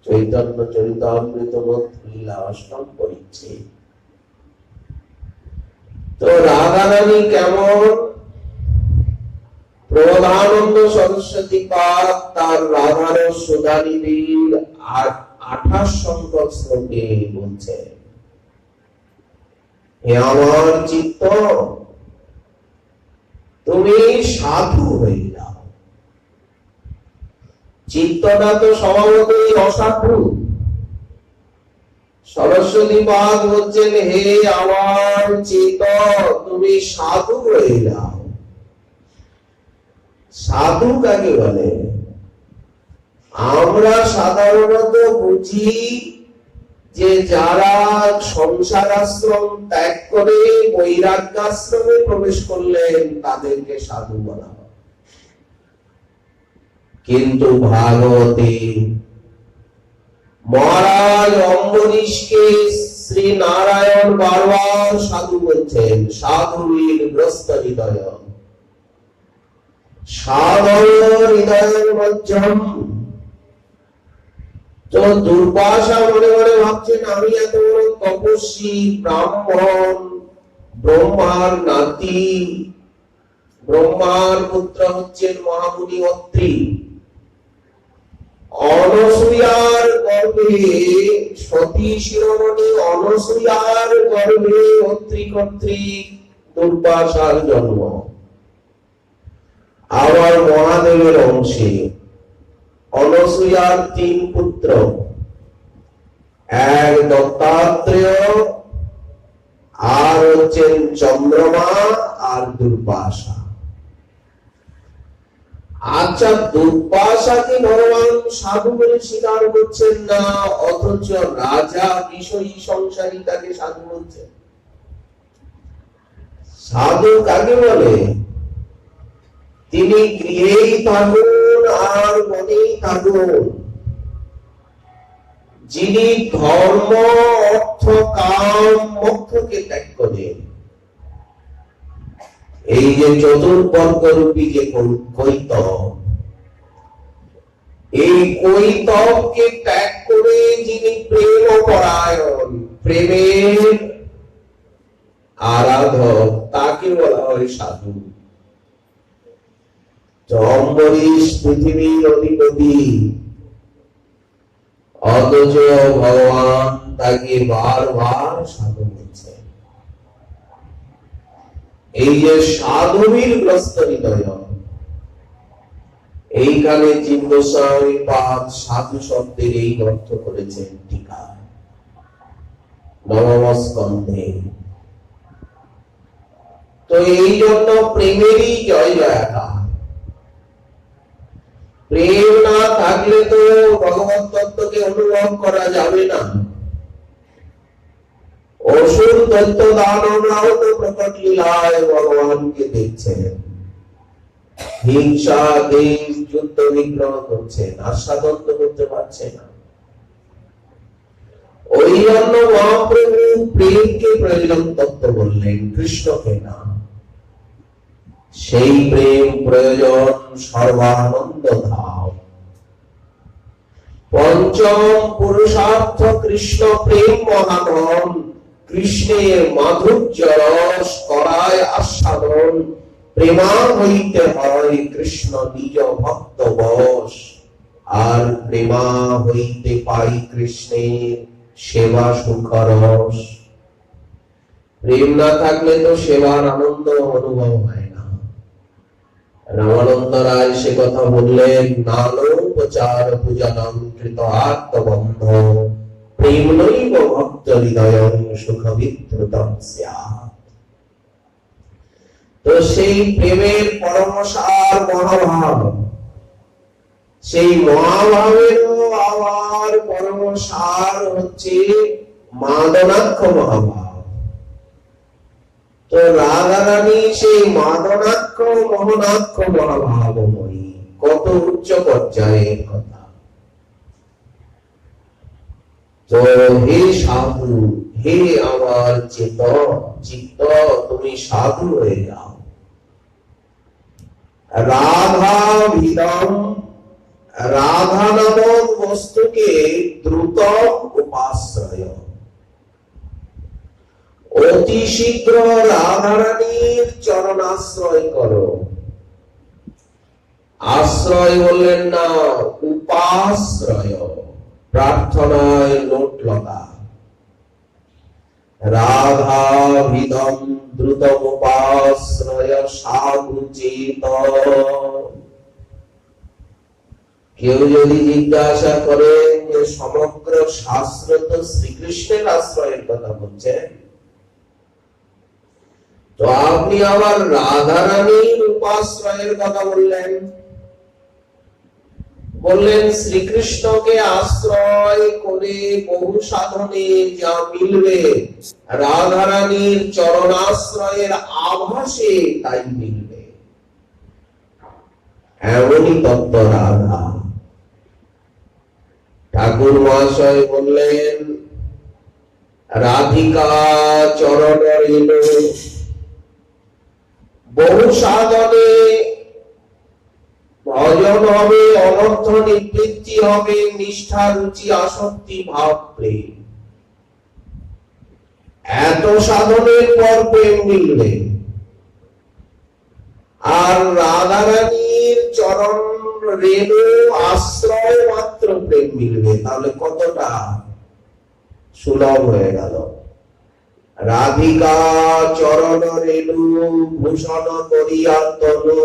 চৈতন্য চরিতামৃত লীলা অষ্টম পরিচ্ছেদ। তো রাধা রানী কেমন? প্রবোধানন্দ সরস্বতী পাদ তার রাধার সুধানিধির 28 সংখ্যক শ্লোকে বলছে, হে আমার চিত্ত, তুমি সাধু হয়ে যাও। চিত্তটা তো স্বভাবতই অসাধু। সরস্বতী পাদ বলছেন, হে আমার চিত্ত, তুমি সাধু হয়ে যাও। সাধু কাকে বলে? আমরা সাধারণত বুঝি যে যারা সংসার আশ্রম ত্যাগ করে বৈরাগ্যাশ্রমে প্রবেশ করলেন তাদেরকে সাধু বলা হয়। কিন্তু ভাগবতে মহারাজ অম্বরীশকে শ্রী নারায়ণ বারবার সাধু বলছেন, সাধুর গ্রস্ত হৃদয়, সাধর হৃদয় মজ্জম। তো দুর্বাসা মনে মনে ভাবছেন, আমি এত বড় তপস্বী ব্রাহ্মণ, ব্রহ্মার নাতি, ব্রহ্মার পুত্র হচ্ছেন মহামুনি অত্রি, অনসূয়ার গর্ভে সতী শিরোমণি অনসূয়ার গর্ভে অত্রি কর্তৃক দুর্বাসার জন্ম। আবার মহাদেবের অংশে অনসূয়ার 3 পুত্র, এক দত্তাত্রেয়, আর হচ্ছেন চন্দ্রমা, আর দুর্বাসা। আচ্ছা, দুর্বাসাকে ভগবান সাধু বলে স্বীকার করছেন না, অথচ রাজা বিষয়ী সংসারী তাকে সাধু বলছেন। সাধু কাকে বলে? তিনি গৃহেই থাকুন আর মনেই থাকুন, যিনি ধর্ম অর্থ কাম মোক্ষকে ত্যাগ করেন। এই যে চতুর্বর্গ রূপী যে কৈতব, এই কৈতবকে ত্যাগ করে যিনি প্রেম পরায়ণ, প্রেমের আরাধক, তাকে বলা হয় সাধু। অম্বরীশ পৃথিবীর অধিপতি, অথচ ভগবান তাকে বারবার সাধু বলছেন। এই যে সাধুবীর গ্রস্ত হৃদয়, এইখানে জীব গোস্বামী পাদ সাধু শব্দের এই অর্থ করেছেন টিকা নবম স্কন্ধে। তো এই জন্য প্রেমেরই জয় জয়কার। প্রেম না থাকলে তো ভগবত তত্ত্বকে অনুভব করা যাবে না। অসুর তত্ত্ব দানবরাও তো প্রকট লীলায় ভগবানকে দেখছেন, হিংসা দেশ যুদ্ধ বিগ্রহ করছেন, আস্বাদন্ত করতে পারছে না। ওই জন্য মহাপ্রভু প্রেমকে প্রয়োজন তত্ত্ব বললেন, কৃষ্ণকে না। সেই প্রেম প্রয়োজন সর্বানন্দ ধাম। পঞ্চম পুরুষার্থ কৃষ্ণ প্রেম মহাধন, কৃষ্ণের মাধুর্য রস করায় আস্বাদন। প্রেমা হইতে হয় কৃষ্ণ নিজ ভক্ত বশ, আর প্রেমা হইতে পাই কৃষ্ণের সেবা সুখ রস। প্রেম না থাকলে তো সেবার আনন্দ অনুভব হয় না। রামানন্দ রায় সে কথা বললেন, নানোপচার পূজনম কৃত আত্মবন্ধ, প্রেম নৈব ভক্ত হৃদয় সুখ বিদ্রুতম স্যাৎ। তো সেই প্রেমের পরমসার মহাভাব, সেই মহাভাবেরও আবার পরমসার হচ্ছে মাদনাক্ষ মহাভাব। তো রাধা রানী সেই মাদনাক্ষ মোহনাক্ষ মহাভাবময়ী, কত উচ্চ পর্যায়ের কথা। তো হে সাধু, হে আমার চিত্ত, তুমি সাধু হয়ে যাও। রাধা ভিদম, রাধা নামক বস্তুকে দ্রুত উপাশ্রয়। অতি শীঘ্র রাধারানীর চরণাশ্রয় করো। আশ্রয় বললেন না, উপাশ্রয়, প্রার্থনায় লোট লগা। রাধা ভিদম দ্রুত উপাশ্রয় সাধু চেত। কেউ যদি জিজ্ঞাসা করেন যে সমগ্র শাস্ত্র তো শ্রীকৃষ্ণের আশ্রয়ের কথা বলছেন, তো আপনি আবার রাধা রানীর উপাশ্রয়ের কথা বললেন শ্রীকৃষ্ণকে আশ্রয় করে বহু সাধনে যা মিলবে, রাধা রানীর চরণাশ্রয়ের আভাসে তাই মিলবে। এমনই তত্ত্ব রাধা। ঠাকুর মহাশয় বললেন, রাধিকা চরণ রেণু, বহু সাধনে ভজন হবে, অনর্থ নিবৃত্তি হবে, নিষ্ঠা রুচি আসক্তি ভাব প্রেম, এত সাধনের পর প্রেম মিলবে। আর রাধারানীর চরণ রেণু আশ্রয় মাত্র প্রেম মিলবে। তাহলে কতটা সুলভ হয়ে গেল। রাধিকা চরণ রেণু ভূষণ করিয়া তনু,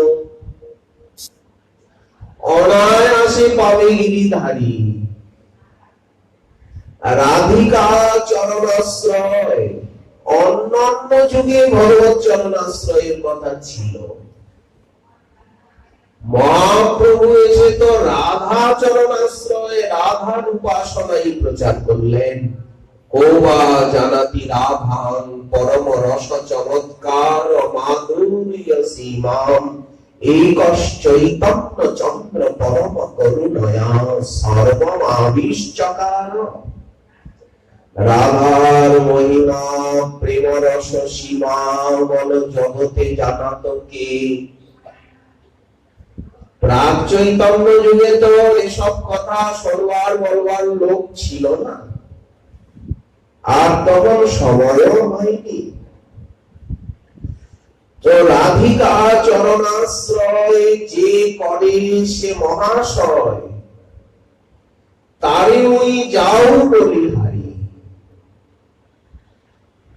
অনায়াসে পাবে গিরিধারী। রাধিকা চরণাশ্রয়, অন্যান্য যুগে ভগবত চরণাশ্রয়ের কথা ছিল, মহাপ্রভু এসে তো রাধা চরণাশ্রয়, রাধার উপাসনাই প্রচার করলেন। কোবা জানাতি রাধাং পরম রস চমৎকার মাধুর্য সীমাম, একশ্চৈতন্য চন্দ্র পরম করুণয়া সর্বমাবিশ্চকার। রাধার মহিমা প্রেম রস সীমা বল জগতে জানাত কে। প্রাক চৈতন্য যুগে তো এসব কথা শোনবার বলবার লোক ছিল না, আর তখন সময়ও হয়নি। তো রাধিকা চরণাশ্রয় যে করে সে মহাশয়, তারে ওই যাও বলিহারি।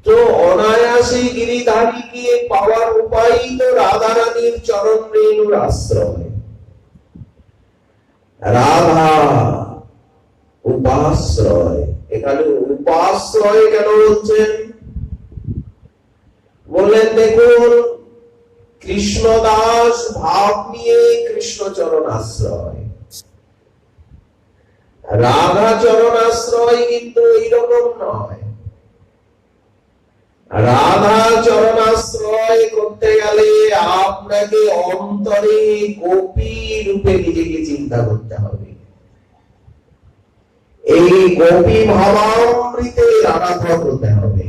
তো অনায়াসে গিরিধারীকে পাওয়ার উপায় তো রাধারানীর চরণ রেণুর আশ্রয়। রাধা উপাশ্রয়, এখানে উপাশ্রয় কেন বলছেন? বললেন দেখুন, কৃষ্ণদাস ভাব নিয়ে কৃষ্ণ চরণ আশ্রয়, রাধা চরণ আশ্রয় কিন্তু এইরকম নয়। রাধা চরণ আশ্রয় করতে গেলে আপনাকে অন্তরে গোপী রূপে নিজেকে চিন্তা করতে হবে। এই গোপী ভাবামৃতে আরাধনা করতে হবে।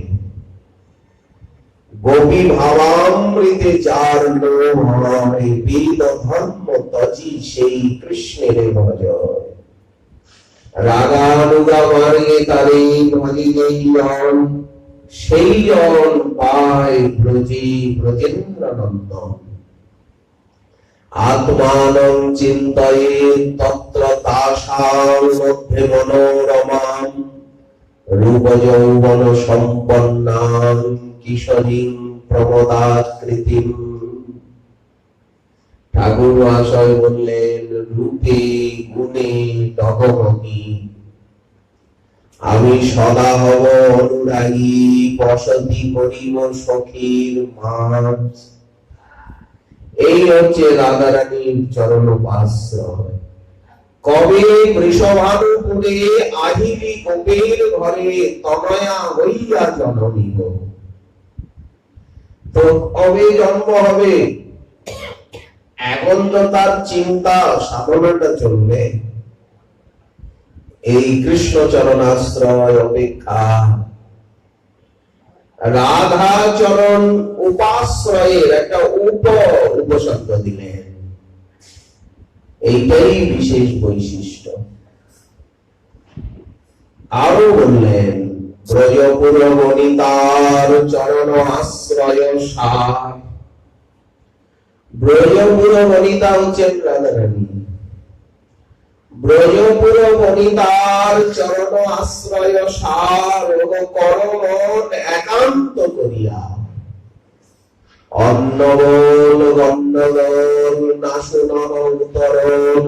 গোপী ভাবামৃতে যার লোভ হয়, বেদ ধর্ম তজি সেই কৃষ্ণের ভজয়। রাগানুগা মার্গে তারে ভজিলেই জন, সেই জন পায় ব্রজে ব্রজেন্দ্র নন্দন। আত্মানং চিন্তয়ে তত্র তাসাং মধ্যে মনোরমাম, রূপ যৌবন সম্পন্নাং কিশোরীং প্রমদাকৃতিম। ঠাকুর মহাশয় বললেন, রূপে গুণে ডগমগী, আমি সদা হব অনুরাগী, বসতি করিব সখীর মাঝ। এই হচ্ছে রাধারানীর চরণ উপাশ্রয়। কবে বৃষভানুপুরে আহিবি গোপের ঘরে, তনয়া হইয়া জননী গো। তো কবে জন্ম হবে? এখন তো তার চিন্তা সাধনাটা চলবে। এই কৃষ্ণ চরণাশ্রয় অপেক্ষা রাধা চরণ উপাশ্রয়ের একটা উপশব্দ দিলেন। এইটাই বিশেষ বৈশিষ্ট্য। আরো বললেন, ব্রজপুর বনিতার চরণ আশ্রয় সার। ব্রজপুর বনিতা হচ্ছেন রাধারানী। ব্রজপুর বনিতার চরণ আশ্রয় সার করমন একান্ত করিয়া, অন্নবল গন্ধবল নাশুনরম তরল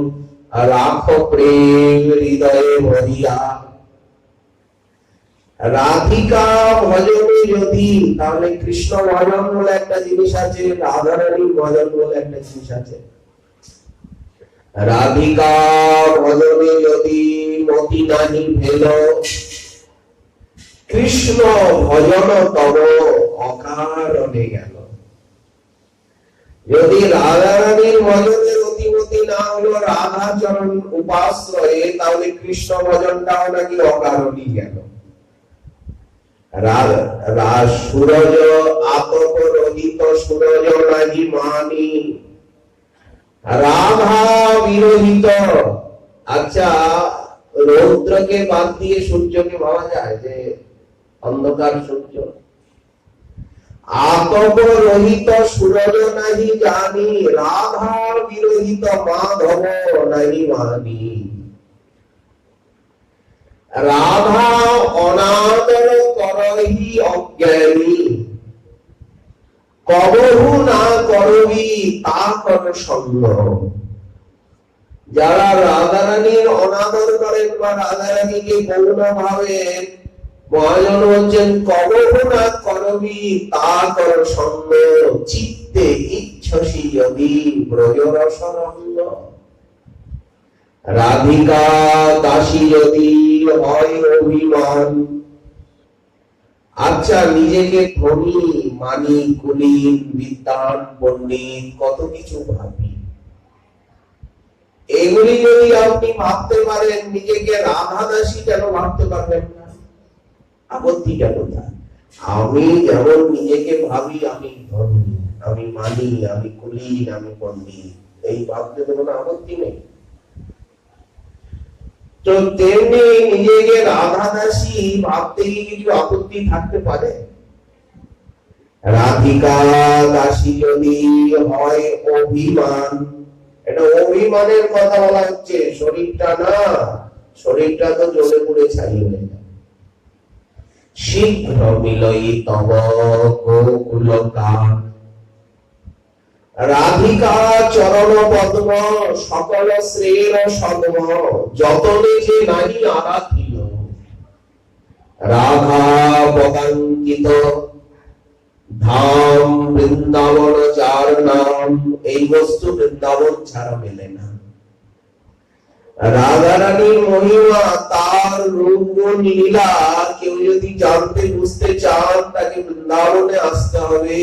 রাখ প্রেম হৃদয়ে ভরিয়া। রাধিকা ভজনে যদি, তাহলে কৃষ্ণ ভজন বলে একটা জিনিস আছে, রাধারানীর ভজন বলে একটা জিনিস আছে। রাধিকা ভজনে যদি মতি নাহি ভেল, কৃষ্ণ ভজন তব অকারণে গেল। যদি রাধারানীর ভজনের অতিমতি না হলো রাধাচরণ উপাশ্রয়ে, তাহলে কৃষ্ণ ভজনটাও নাকি অকারণই গেল। সূরজ আতপ রহিত সূরজ নাহি মানি, রাধা বিরহিত। আচ্ছা, রৌদ্রকে বাদ দিয়ে সূর্যকে ভাবা যায় যে অন্ধকার সূর্য? আতপ রহিত সূরজ নাহি জানি, রাধা বিরহিত মাধব নাহি মানি। রাধা অনাদর করহি অজ্ঞানী, কবহু না করবি তা কর সঙ্গ। যারা রাধারানীর অনাদর করেন বা রাধারানীকে গৌণ ভাবেন, মহাজন বলছেন কবহু না করবি তা কর সঙ্গ, চিত্তে ইচ্ছসি যদি ব্রজরস রঙ্গ। রাধিকা দাসী যদি হয় অভিমান, আচ্ছা নিজেকে ধনী মানি, কুলীন বিদ্বান পণ্ডিত কত কিছু ভাবি, এগুলি যদি আপনি ভাবতে পারেন, নিজেকে রাধা দাসী কেন ভাবতে পারবেন না? আপত্তিটা কোথায়? আমি যেমন নিজেকে ভাবি আমি ধনী, আমি মানি, আমি কুলীন, আমি পণ্ডিত, এই ভাবতে তো কোনো আপত্তি নেই। তো তেমনি নিজেকে রাধা দাসী ভাবতে কিছু আপত্তি থাকতে পারে? রাধিকা দাসী যদি হয় অভিমান, এটা অভিমানের কথা বলা হচ্ছে, শরীরটা না। শরীরটা তো জ্বলে পুড়ে ছাই হয়ে যায়। শীঘ্র মিলই তব গোকুল গান, রাধিকা চরণ পদ্ম সকল শ্রেয় সদ্ম, যতনে যে নাহি আরাধিল। রাধা পদাঙ্কিত ধাম বৃন্দাবন যার নাম, এই বস্তু বৃন্দাবন ছাড়া মেলে না। রাধারানীর মহিমা, তার রূপ লীলা কেউ যদি জানতে বুঝতে চান, তাকে বৃন্দাবনে আসতে হবে,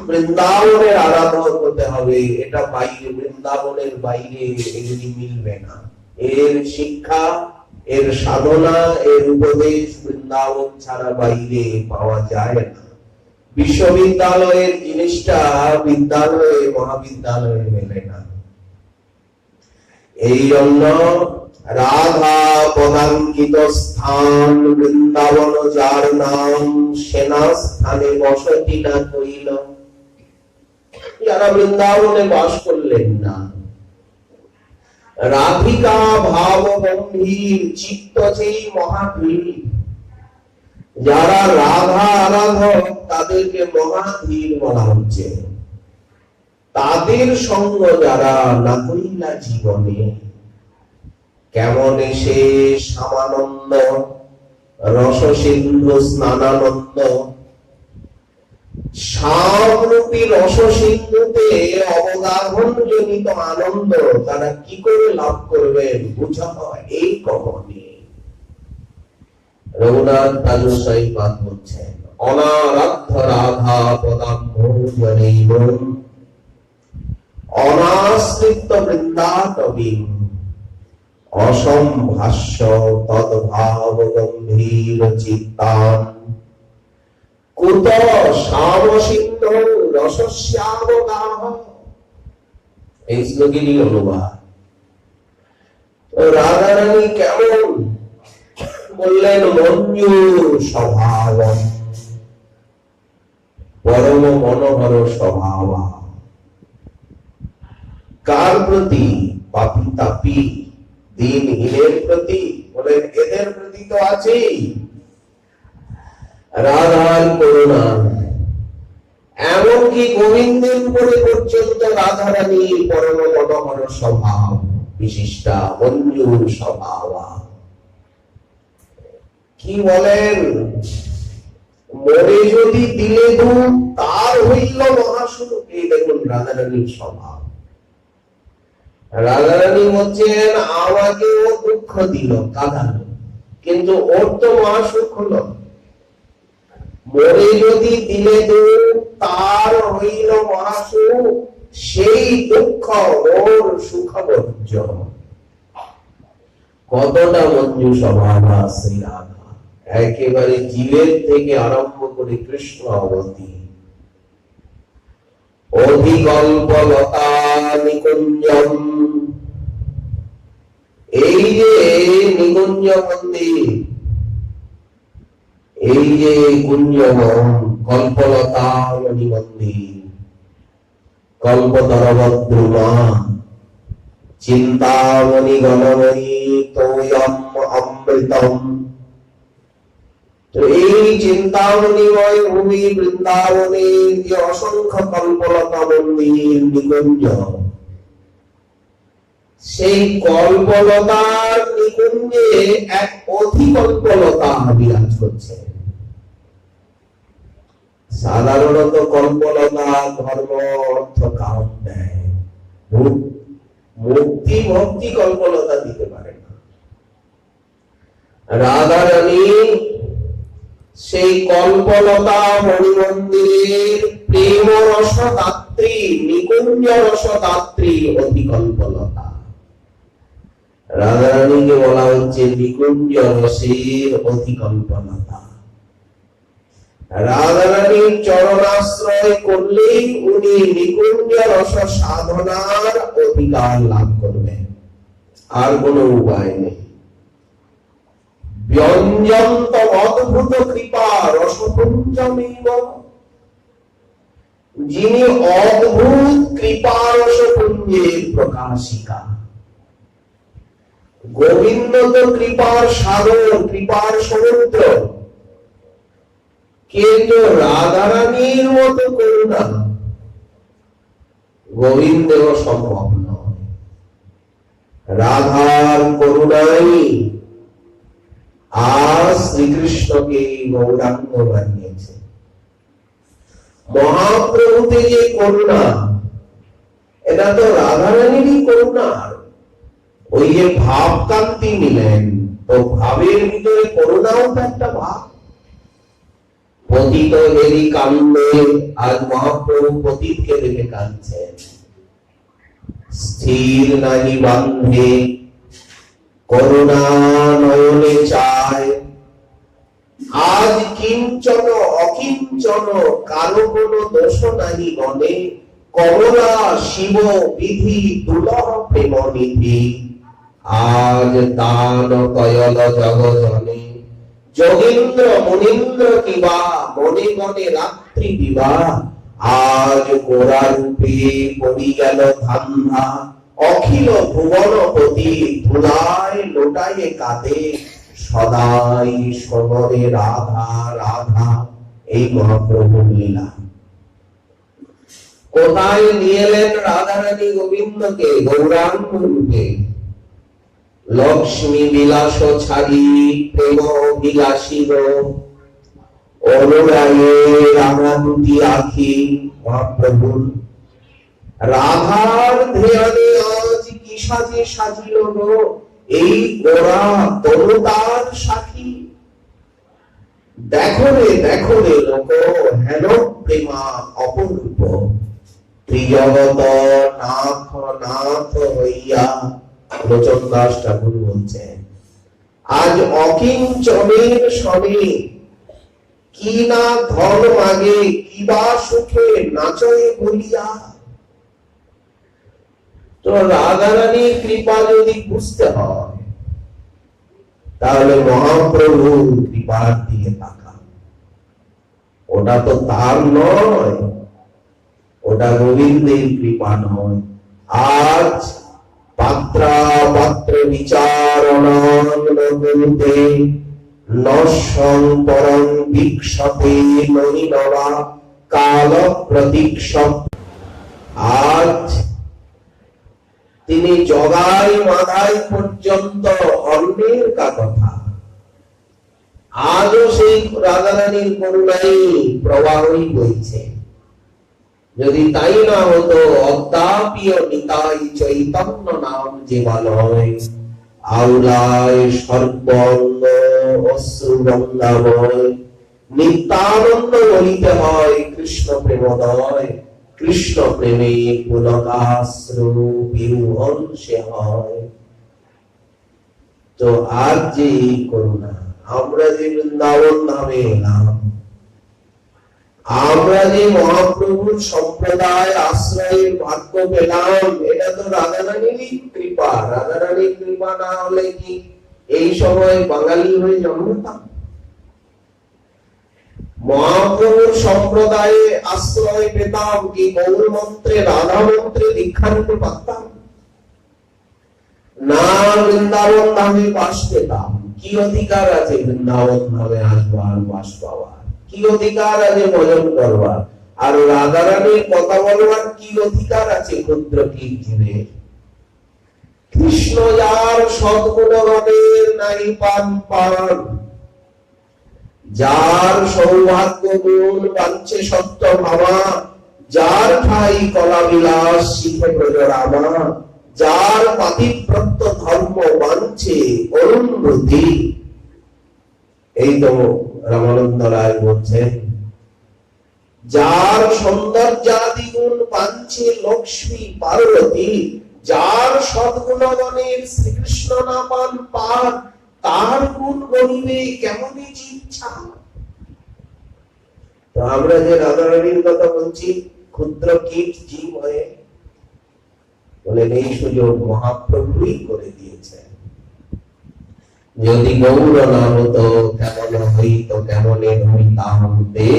বৃন্দাবনের আরাধনা করতে হবে। এটা বাইরে, বৃন্দাবনের বাইরে এগুলি মিলবে না। এর শিক্ষা, এর সাধনা, এর উপদেশ বৃন্দাবন ছাড়া বাইরে পাওয়া যায় না। বিশ্ববিদ্যালয়ের জিনিসটা বিদ্যালয়ে, মহাবিদ্যালয়ে মেলে না। এই জন্য রাধা পদাঙ্কিত স্থান বৃন্দাবন যার নাম, সেনা স্থানে বসতি না কইল। যারা বৃন্দাবনে বাস করলেন না, রাধিকা ভাব গম্ভীর চিত্ত যেই মহাধীর, যারা রাধা আরাধক তাদেরকে মহাধীর বলা হচ্ছে। তাদের সঙ্গ যারা না কইলা জীবনে, কেমন এসে সামানন্দ রস সিন্ধু স্নানানন্দ, সামরূপী রস সিন্ধুতে অবগাহন জনিত আনন্দ তারা কি করে লাভ করবেন বুঝা হয় এই কখনই। রঘুনাথ তাজুসাই বাদ বলছেন, অনারাধ্য রাধা পদাম্ভোজনৈব অনাশ্রিত বৃন্দাটবীম, অসম্ভাষ্য তদ্ভাব গম্ভীর চিত্তান, কুত শ্যাম সিন্ধু রসস্যাবগাহ। এই শ্লোকেরই অনুবাদ। রাধারানী কেমন বললেন? মঞ্জুর স্বভাব, পরম মনোহর স্বভাব। কার প্রতি? পাপী তাপী দিনহীনের প্রতি। বলেন এদের প্রতি তো আছেই রাধার করুণা। এমনকি গোবিন্দের উপরে পর্যন্ত রাধারানী পরম মনোহর স্বভাব বিশিষ্টা, মঞ্জুর স্বভাব। কি বলেন? মরে যদি দিলে দুঃখ, তার হইল মহাসুখ। এই দেখুন রাধারানীর স্বভাব। রাধারানী বলছেন আমাকেও দুঃখ দিল, কাঁদালো, কিন্তু ওর তো মহাসুখ হলো। মরে যদি দিলে দুঃখ, তার হইল মহাসুখ। সেই দুঃখ ওর সুখবর্জ। কতটা মঞ্জু স্বভাব শ্রী রাধা, একেবারে জীবের থেকে আরম্ভ করে কৃষ্ণ অবধি। অধিকল্পলতা নিকুঞ্জম, এই যে নিকুঞ্জ মন্দির, এই যে কুঞ্জবন, কল্পলতা মন্দির, কল্পতরবদ্রুমা চিন্তামণি গণময়ী তোয়ম অমৃতম। তো এই চিন্তামণিময় ভূমি বৃন্দাবনে যে অসংখ্য কল্পলতা মন্দির নিকুঞ্জ, সেই কল্পলতার নিকুঞ্জে এক অধিকল্পলতা বিরাজ করছে। সাধারণত কল্পলতা ধর্ম অর্থ কাম দেয়, মুক্তি ভক্তি কল্পলতা দিতে পারে না। রাধা রানী সেই কল্পলতা মণিমন্দিরের প্রেম রসদাত্রী, নিকুঞ্জ রসদাত্রী অধিকল্পলতা। রাধা রানীকে বলা হচ্ছে নিকুঞ্জ রসের অধিকল্পলতা। রাধা রানীর চরণাশ্রয় করলেই উনি নিকুঞ্জ রস সাধনার অধিকার লাভ করবেন, আর কোন উপায় নেই। ব্যঞ্জন্ত অদ্ভুত কৃপা রসপুঞ্জমেব, যিনি অদ্ভুত কৃপা রসপুঞ্জের প্রকাশিকা। গোবিন্দ তো কৃপার সাগর, কৃপার সমুদ্র, কিন্তু রাধা রানীর মতো করুণা গোবিন্দের সম্ভব নয়। রাধার করুণাই আজ শ্রীকৃষ্ণকে গৌরাঙ্গ বানিয়েছে। মহাপ্রভুতে যে করুণা, এটা তো রাধা রানীরই করুণা। ওই যে ভাব কান্তি নিলেন, তো ভাবের ভিতরে করুণাও তো একটা ভাব। পতিত হেরি কান্দে, আজ মহাপ্রভু পতিতকে দেখে কাঁদছেন। স্থির নাহি বান্ধে করুণা নয়নে চায়, আজ কিঞ্চন অকিঞ্চন কারো কোনো দোষ নাহি মনে। কমলা শিব বিধি দুলহ প্রেম নিধি, আজ দান কয়ল জগজনে। যোগীন্দ্র মুনীন্দ্র কিবা মনে মনে রাত্রি বিবাহ, আজ গোরা রূপে পড়ি গেল ধান্ধা। অখিল ভুবনপতি ধুলায় লোটায়ে কাঁদে, সদাই সমরে রাধা রাধা। এই মহাপ্রভুর লীলা। কোথায় নিয়ে এলেন রাধা রানী গোবিন্দকে? গৌরাঙ্গ রূপে। লক্ষ্মী বিলাস ছাড়ি প্রেম বিলাসীর, অনুরাগে রাধা দুটি আখি মহাপ্রভুর। রাধার ধ্যানে আজ কি সাজে সাজিল গো, এই গোরা তরুতার সাক্ষী। দেখো রে লোক হেন প্রেমা অপরূপ, ত্রিজগত নাথ নাথ হইয়া। লোচন দাস ঠাকুর বলছেন, আজ অকিঞ্চনের সনে কি না ধন মাগে, কিবা সুখে নাচয়ে বলিয়া। তো রাধা রানীর কৃপা যদি বুঝতে হয়, তাহলে মহাপ্রভুর কৃপার দিকে তাকান। ওটা তো তার নয়, ওটা গোবিন্দের কৃপা নয়। আজ পাত্রা পাত্র বিচারণে নশ্বং পরং ভিক্ষতে নহিনবা কাল প্রতীক্ষ। আজ তিনি জগাই মাধাই পর্যন্ত অন্যের কথা। আজও সেই রাধা রানীর করুণাই প্রবাহই বইছে। যদি তাই না হতো, অদ্যাপিও নিতাই চৈতন্য নাম যে বালয়, আউলায় সর্বঙ্গ অশ্রু গঙ্গাময়। নিত্যানন্দ বলিতে হয় কৃষ্ণ প্রেমদয়, কৃষ্ণ প্রেমে পুলকাশ্রু বিহংসে হয়। তো আজ যে এই করুণা, আমরা যে বৃন্দাবন ধামে এলাম, আমরা যে মহাপ্রভুর সম্প্রদায় আশ্রয়ের ভাগ্য পেলাম, এটা তো রাধারানীরই কৃপা। রাধারানীর কৃপা না হলে কি এই সময় বাঙালি হয়ে জন্মতাম? মহাপ্রভুর সম্প্রদায়ে আশ্রয় পেতাম কি গৌর মন্ত্রে, রাধা মন্ত্রে দীক্ষা নিতে পারতাম না? বৃন্দাবন ধামে বাস পেতাম। কি অধিকার আছে বৃন্দাবন ধামে আসবার, বাস পাওয়ার? কি অধিকার আছে ভজন করবার? আর রাধারানীর কথা বলবার কি অধিকার আছে ক্ষুদ্র কীর্তিদের? কৃষ্ণ যার সদ্গুণগণের নাই পান পান, যার সৌভাগ্য গুণ বাঞ্ছে সত্য ভাবা, যার ঠাই কলা বিলাস শিখে ব্রজরামা, যার পাতিব্রত ধর্ম বাঞ্ছে অরুন্ধতি। এই তো রামানন্দ রায় বলছেন, যার সৌন্দর্যাদি গুণ বাঞ্ছে লক্ষ্মী পার্বতী, যার সদ্গুণগণের শ্রীকৃষ্ণ না পান পান, তার গুণ গরিবে কেমনই ইচ্ছা। তো আমরা যে রাধারানীর কথা বলছি, ক্ষুদ্র কীট জীব হয়ে, বলেন এই সুযোগ মহাপ্রভুই করে দিয়েছেন। যদি গৌর না হতো কেমন হইত, কেমনে হইতাম দে,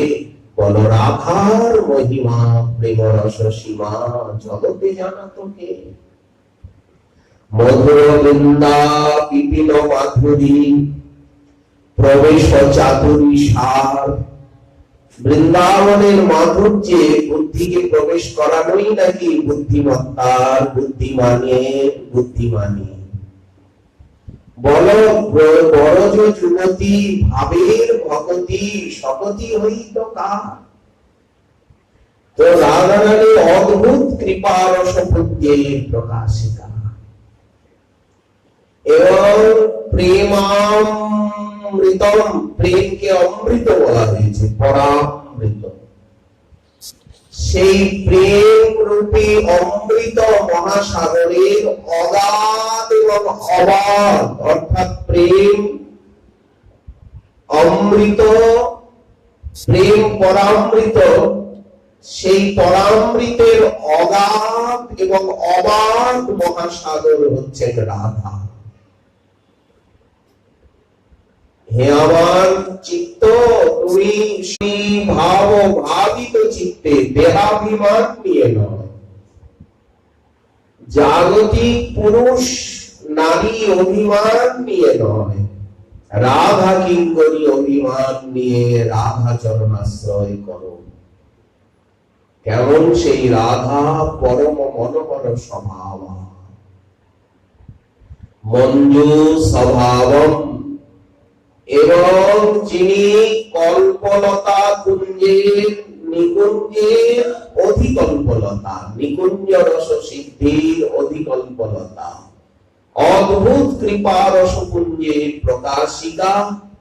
বল রাধার মহিমা প্রেম রস সীমা জগতে জানা তোকে। মধুর বৃন্দা পিপিল মাধুরী প্রবেশ চাতুরী সার। বৃন্দাবনের মাধুর্যে বুদ্ধিকে প্রবেশ করানোই নাকি বুদ্ধিমত্তার, বুদ্ধিমানের বুদ্ধিমানী। বল বড়জ যুবতী ভাবের ভগতি, সকতি হইত কার। তো রাধারানী অদ্ভুত কৃপা রস বুদ্ধির প্রকাশিকা এবং প্রেমামৃতম, প্রেমকে অমৃত বলা হয়েছে, পরামৃত। সেই প্রেম রূপী অমৃত মহাসাগরের অগাধ এবং অবাধ, অর্থাৎ প্রেম অমৃত, প্রেম পরামৃত, সেই পরামৃতের অগাধ এবং অবাধ মহাসাগর হচ্ছেন রাধা। হে আমার চিত্ত, তুমি ভাব ভাবিত চিত্তে দেহাভিমান নিয়ে নয়, জাগতিক পুরুষ নারী অভিমান নিয়ে নয়, রাধা কিঙ্করী অভিমান নিয়ে রাধা চরণাশ্রয় করো। কেমন সেই রাধা? পরম মনোহর স্বভাব, মঞ্জু স্বভাবম, এবং যিনি কল্পলতা কুঞ্জের নিকুঞ্জের অধিকল্পলতা, নিকুঞ্জ রস সিদ্ধির অধিকল্পলতা, অদ্ভুত কৃপা রস কুঞ্জের প্রকাশিকা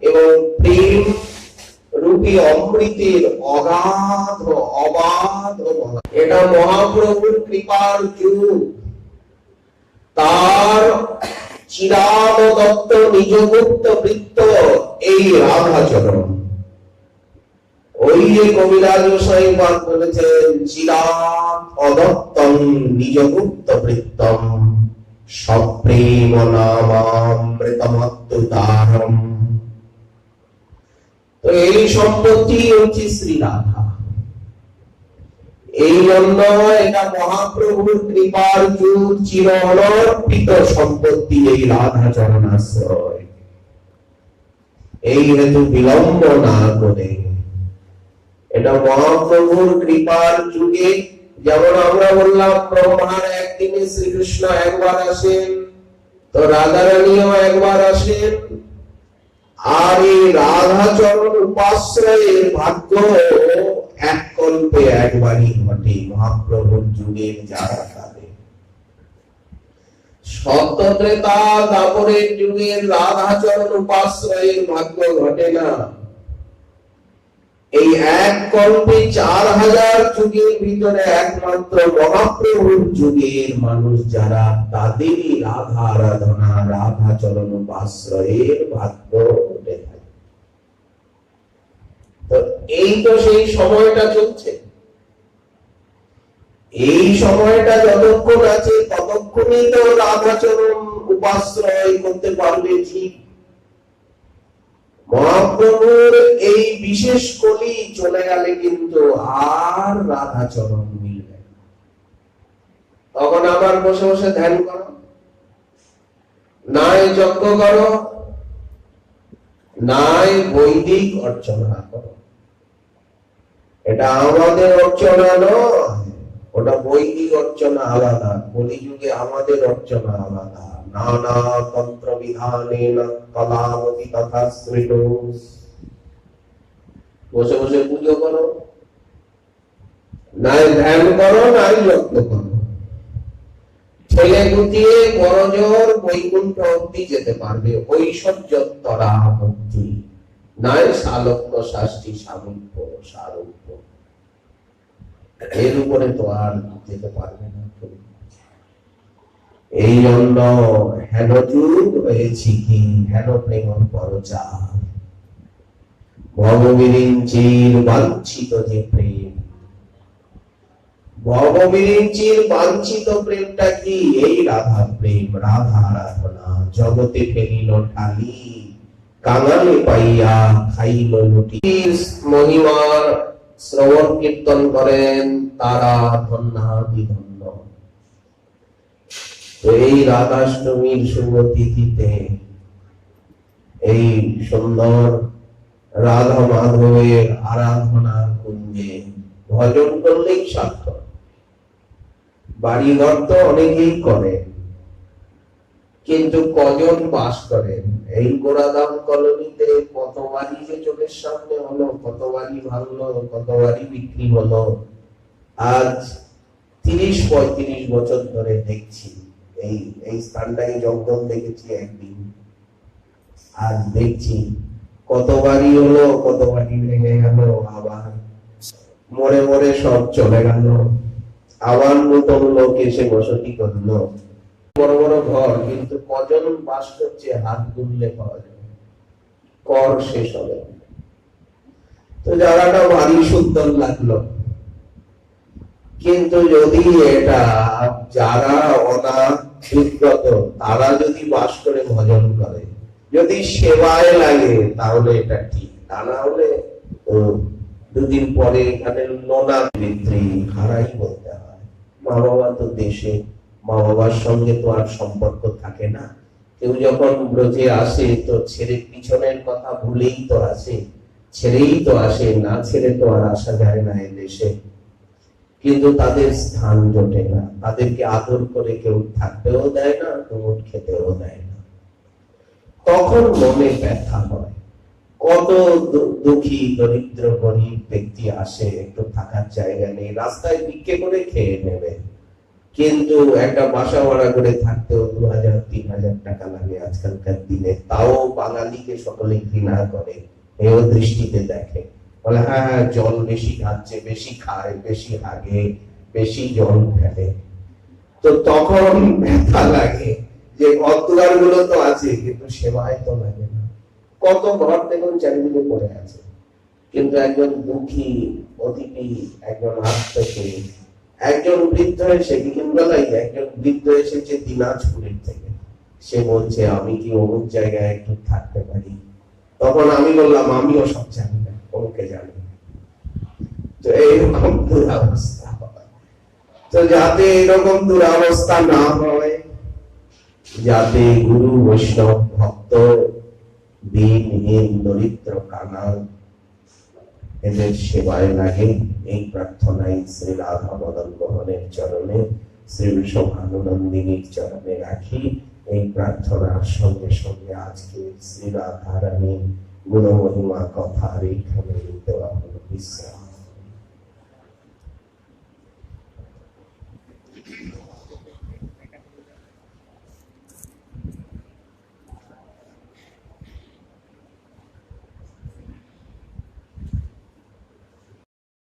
এবং প্রেম রূপী অমৃতের অগাধ অবাধ। এটা মহাপ্রভুর কৃপার যুগ। তার চিরাদত্ত নিজগুপ্ত বৃত্ত এই রাধাচরণ। ওই যে কবিরাজ সাহেব বলেছেন, চিরাদ অদত্তম নিজগুপ্ত বৃত্তম সপ্রেম নামামৃতমদ্ভুতারম। তো এই সম্পত্তি হচ্ছে শ্রী রাধা। এই জন্য এটা মহাপ্রভুর কৃপার যুগ, চির অনর্পিত সম্পত্তি এই রাধা চরণাশ্রয়। এই হেতু বিলম্ব না করে এটা মহাপ্রভুর কৃপার যুগে, যেমন আমরা বললাম ব্রহ্মার একদিনে শ্রীকৃষ্ণ একবার আসেন, তো রাধারানীও একবার আসেন। আর এই রাধা চরণ উপাশ্রয়ের ভাগ্য এক কল্পে একবারই ঘটে মহাপ্রভুর যুগের যারা তাদের। সত্যত্রেতা দাপরের যুগের রাধা চরণ উপাশ্রয়ের ভাগ্য ঘটে না। এই এক কল্পে 4000 যুগের ভিতরে একমাত্র মহাপ্রভুর যুগের মানুষ যারা, তাদেরই রাধা আরাধনা, রাধা চরণ উপাশ্রয়ের ভাগ্য দেখায়। তো এই তো সেই সময়টা চলছে। এই সময়টা যতক্ষণ আছে ততক্ষণই তো রাধাচরণ উপাশ্রয় করতে পারবে ঠিক। মহাপ্রভুর এই বিশেষ কলি চলে গেলে কিন্তু আর রাধাচরণ মিলবে। তখন আবার বসে বসে ধ্যান করো, নাই যজ্ঞ করো, নাই বৈদিক অর্চনা করো। এটা আমাদের অর্চনা নয়, ওটা বৈদিক অর্চনা আলাদা। কলিযুগে আমাদের অর্চনা আলাদা। নানা তন্ত্র বিধানেন কলাবতী তথা শ্রীণু। বসে বসে পুজো করো, নাই ধ্যান করো, নাই যজ্ঞ করো। ছেলে গুটিয়ে বড়জোর বৈকুণ্ঠ অব্দি যেতে পারবে, ঐশ্বর্যতরা মুক্তি, নাই শালক্য শাস্তি সামীপ্য সারূপ্য। এর উপরে তো আর যেতে পারবে না। এই জন্য হেন যুগ হয়েছি কি, হেন প্রেম পরচার, ভববিরিঞ্চির বাঞ্ছিত যে প্রেম। ভববিরিঞ্চির বাঞ্ছিত প্রেমটা কি? এই রাধা প্রেম, রাধা আরাধনা। জগতে ফেলিল ঠালি, কাঙালে পাইয়া খাইল লুটি। মহিমার শ্রবণ কীর্তন করেন তারা ধন্যাদি ধন্য। তো এই রাধাষ্টমীর শুভ তিথিতে এই সুন্দর রাধা মাধবের আরাধনা কুঞ্জে ভজন করলেই সার্থক। বাড়িঘর তো অনেকেই করেন, কিন্তু কজন বাস করেন? এই গোড়াদাম কলোনিতে কত বাড়ি যে চোখের সামনে হলো, কত বাড়ি ভাঙলো, কত বাড়ি বিক্রি হলো। আজ 30-35 বছর ধরে দেখছি। এই স্থানটাই জঙ্গল দেখেছি একদিন, আজ দেখছি কত বাড়ি হলো, কত বাড়ি ভেঙে গেল, আবার মরে মরে সব চলে গেল, আবার নতুন লোক এসে বসতি করলো। বড় বড় ঘর, কিন্তু কজন বাস করছে হাত গুনলে পাওয়া যাবে, কর শেষ হবে। তো জায়গাটা ভারী সুন্দর লাগলো, কিন্তু যদি এটা যারা অনাবিব্রত তারা যদি বাস করে ভজন করে, যদি সেবায় লাগে, তাহলে এটা ঠিক। তা না হলে দুদিন পরে এখানে নোনা বৃত্তি হারাই বলতে হয়। মা বাবা তো দেশে, মা বাবার সঙ্গে তো আর সম্পর্ক থাকে না। কেউ যখন ব্রজে আসে তো ছেড়ে, পিছনের কথা ভুলেই তো আসে, ছেড়েই তো আসে, না ছেড়ে তো আর আসা যায় না এই দেশে। কিন্তু তাদের স্থান জোটে না, তাদেরকে আদর করে কেউ থাকতেও দেয় না, তোমার খেতেও দেয় না। তখন মনে ব্যথা হয়। কত দুঃখী দরিদ্র গরিব ব্যক্তি আসে, একটু থাকার জায়গা নেই, রাস্তায় ভিক্ষে করে খেয়ে নেবে, কিন্তু একটা বাসা ভাড়া করে থাকতেও 2000-3000 টাকা লাগে আজকালকার দিনে। তাও বাঙালিকে সকলে ঘৃণা করে, এও দৃষ্টিতে দেখে, বলে হ্যাঁ জল বেশি খাচ্ছে, বেশি খায়, বেশি হাগে, বেশি জল ফেলে। তো তখন ব্যথা লাগে যে ঘর গুলো তো আছে, কিন্তু সেবায় তো লাগে না। কত ঘর দেখুন চারিদিকে পড়ে আছে, কিন্তু একজন দুঃখী অতিথি, একজন আত্মীয়, একজন বৃদ্ধ এসে, বিকেলবেলায় একজন বৃদ্ধ এসেছে দিনাজপুরের থেকে, সে বলছে আমি কি অমুক জায়গায় একটু থাকতে পারি? তখন আমি বললাম আমিও সব জানি না, ওকে জানি। তো এইরকম দুরাবস্থা হয়। তো যাতে এরকম দুরাবস্থা না হয়, যাতে গুরু বৈষ্ণব ভক্ত দিনহীন দরিদ্র কাঙাল এদের সেবায় লাগে, এই প্রার্থনাই শ্রী রাধা মদন মোহনের চরণে, শ্রী বিষভানুনন্দিনীর চরণে রাখি। এই প্রার্থনার সঙ্গে সঙ্গে আজকে শ্রী রাধা রানী গুণ মহিমা কথার এইখানে দেওয়া হলো বিশ্রাম।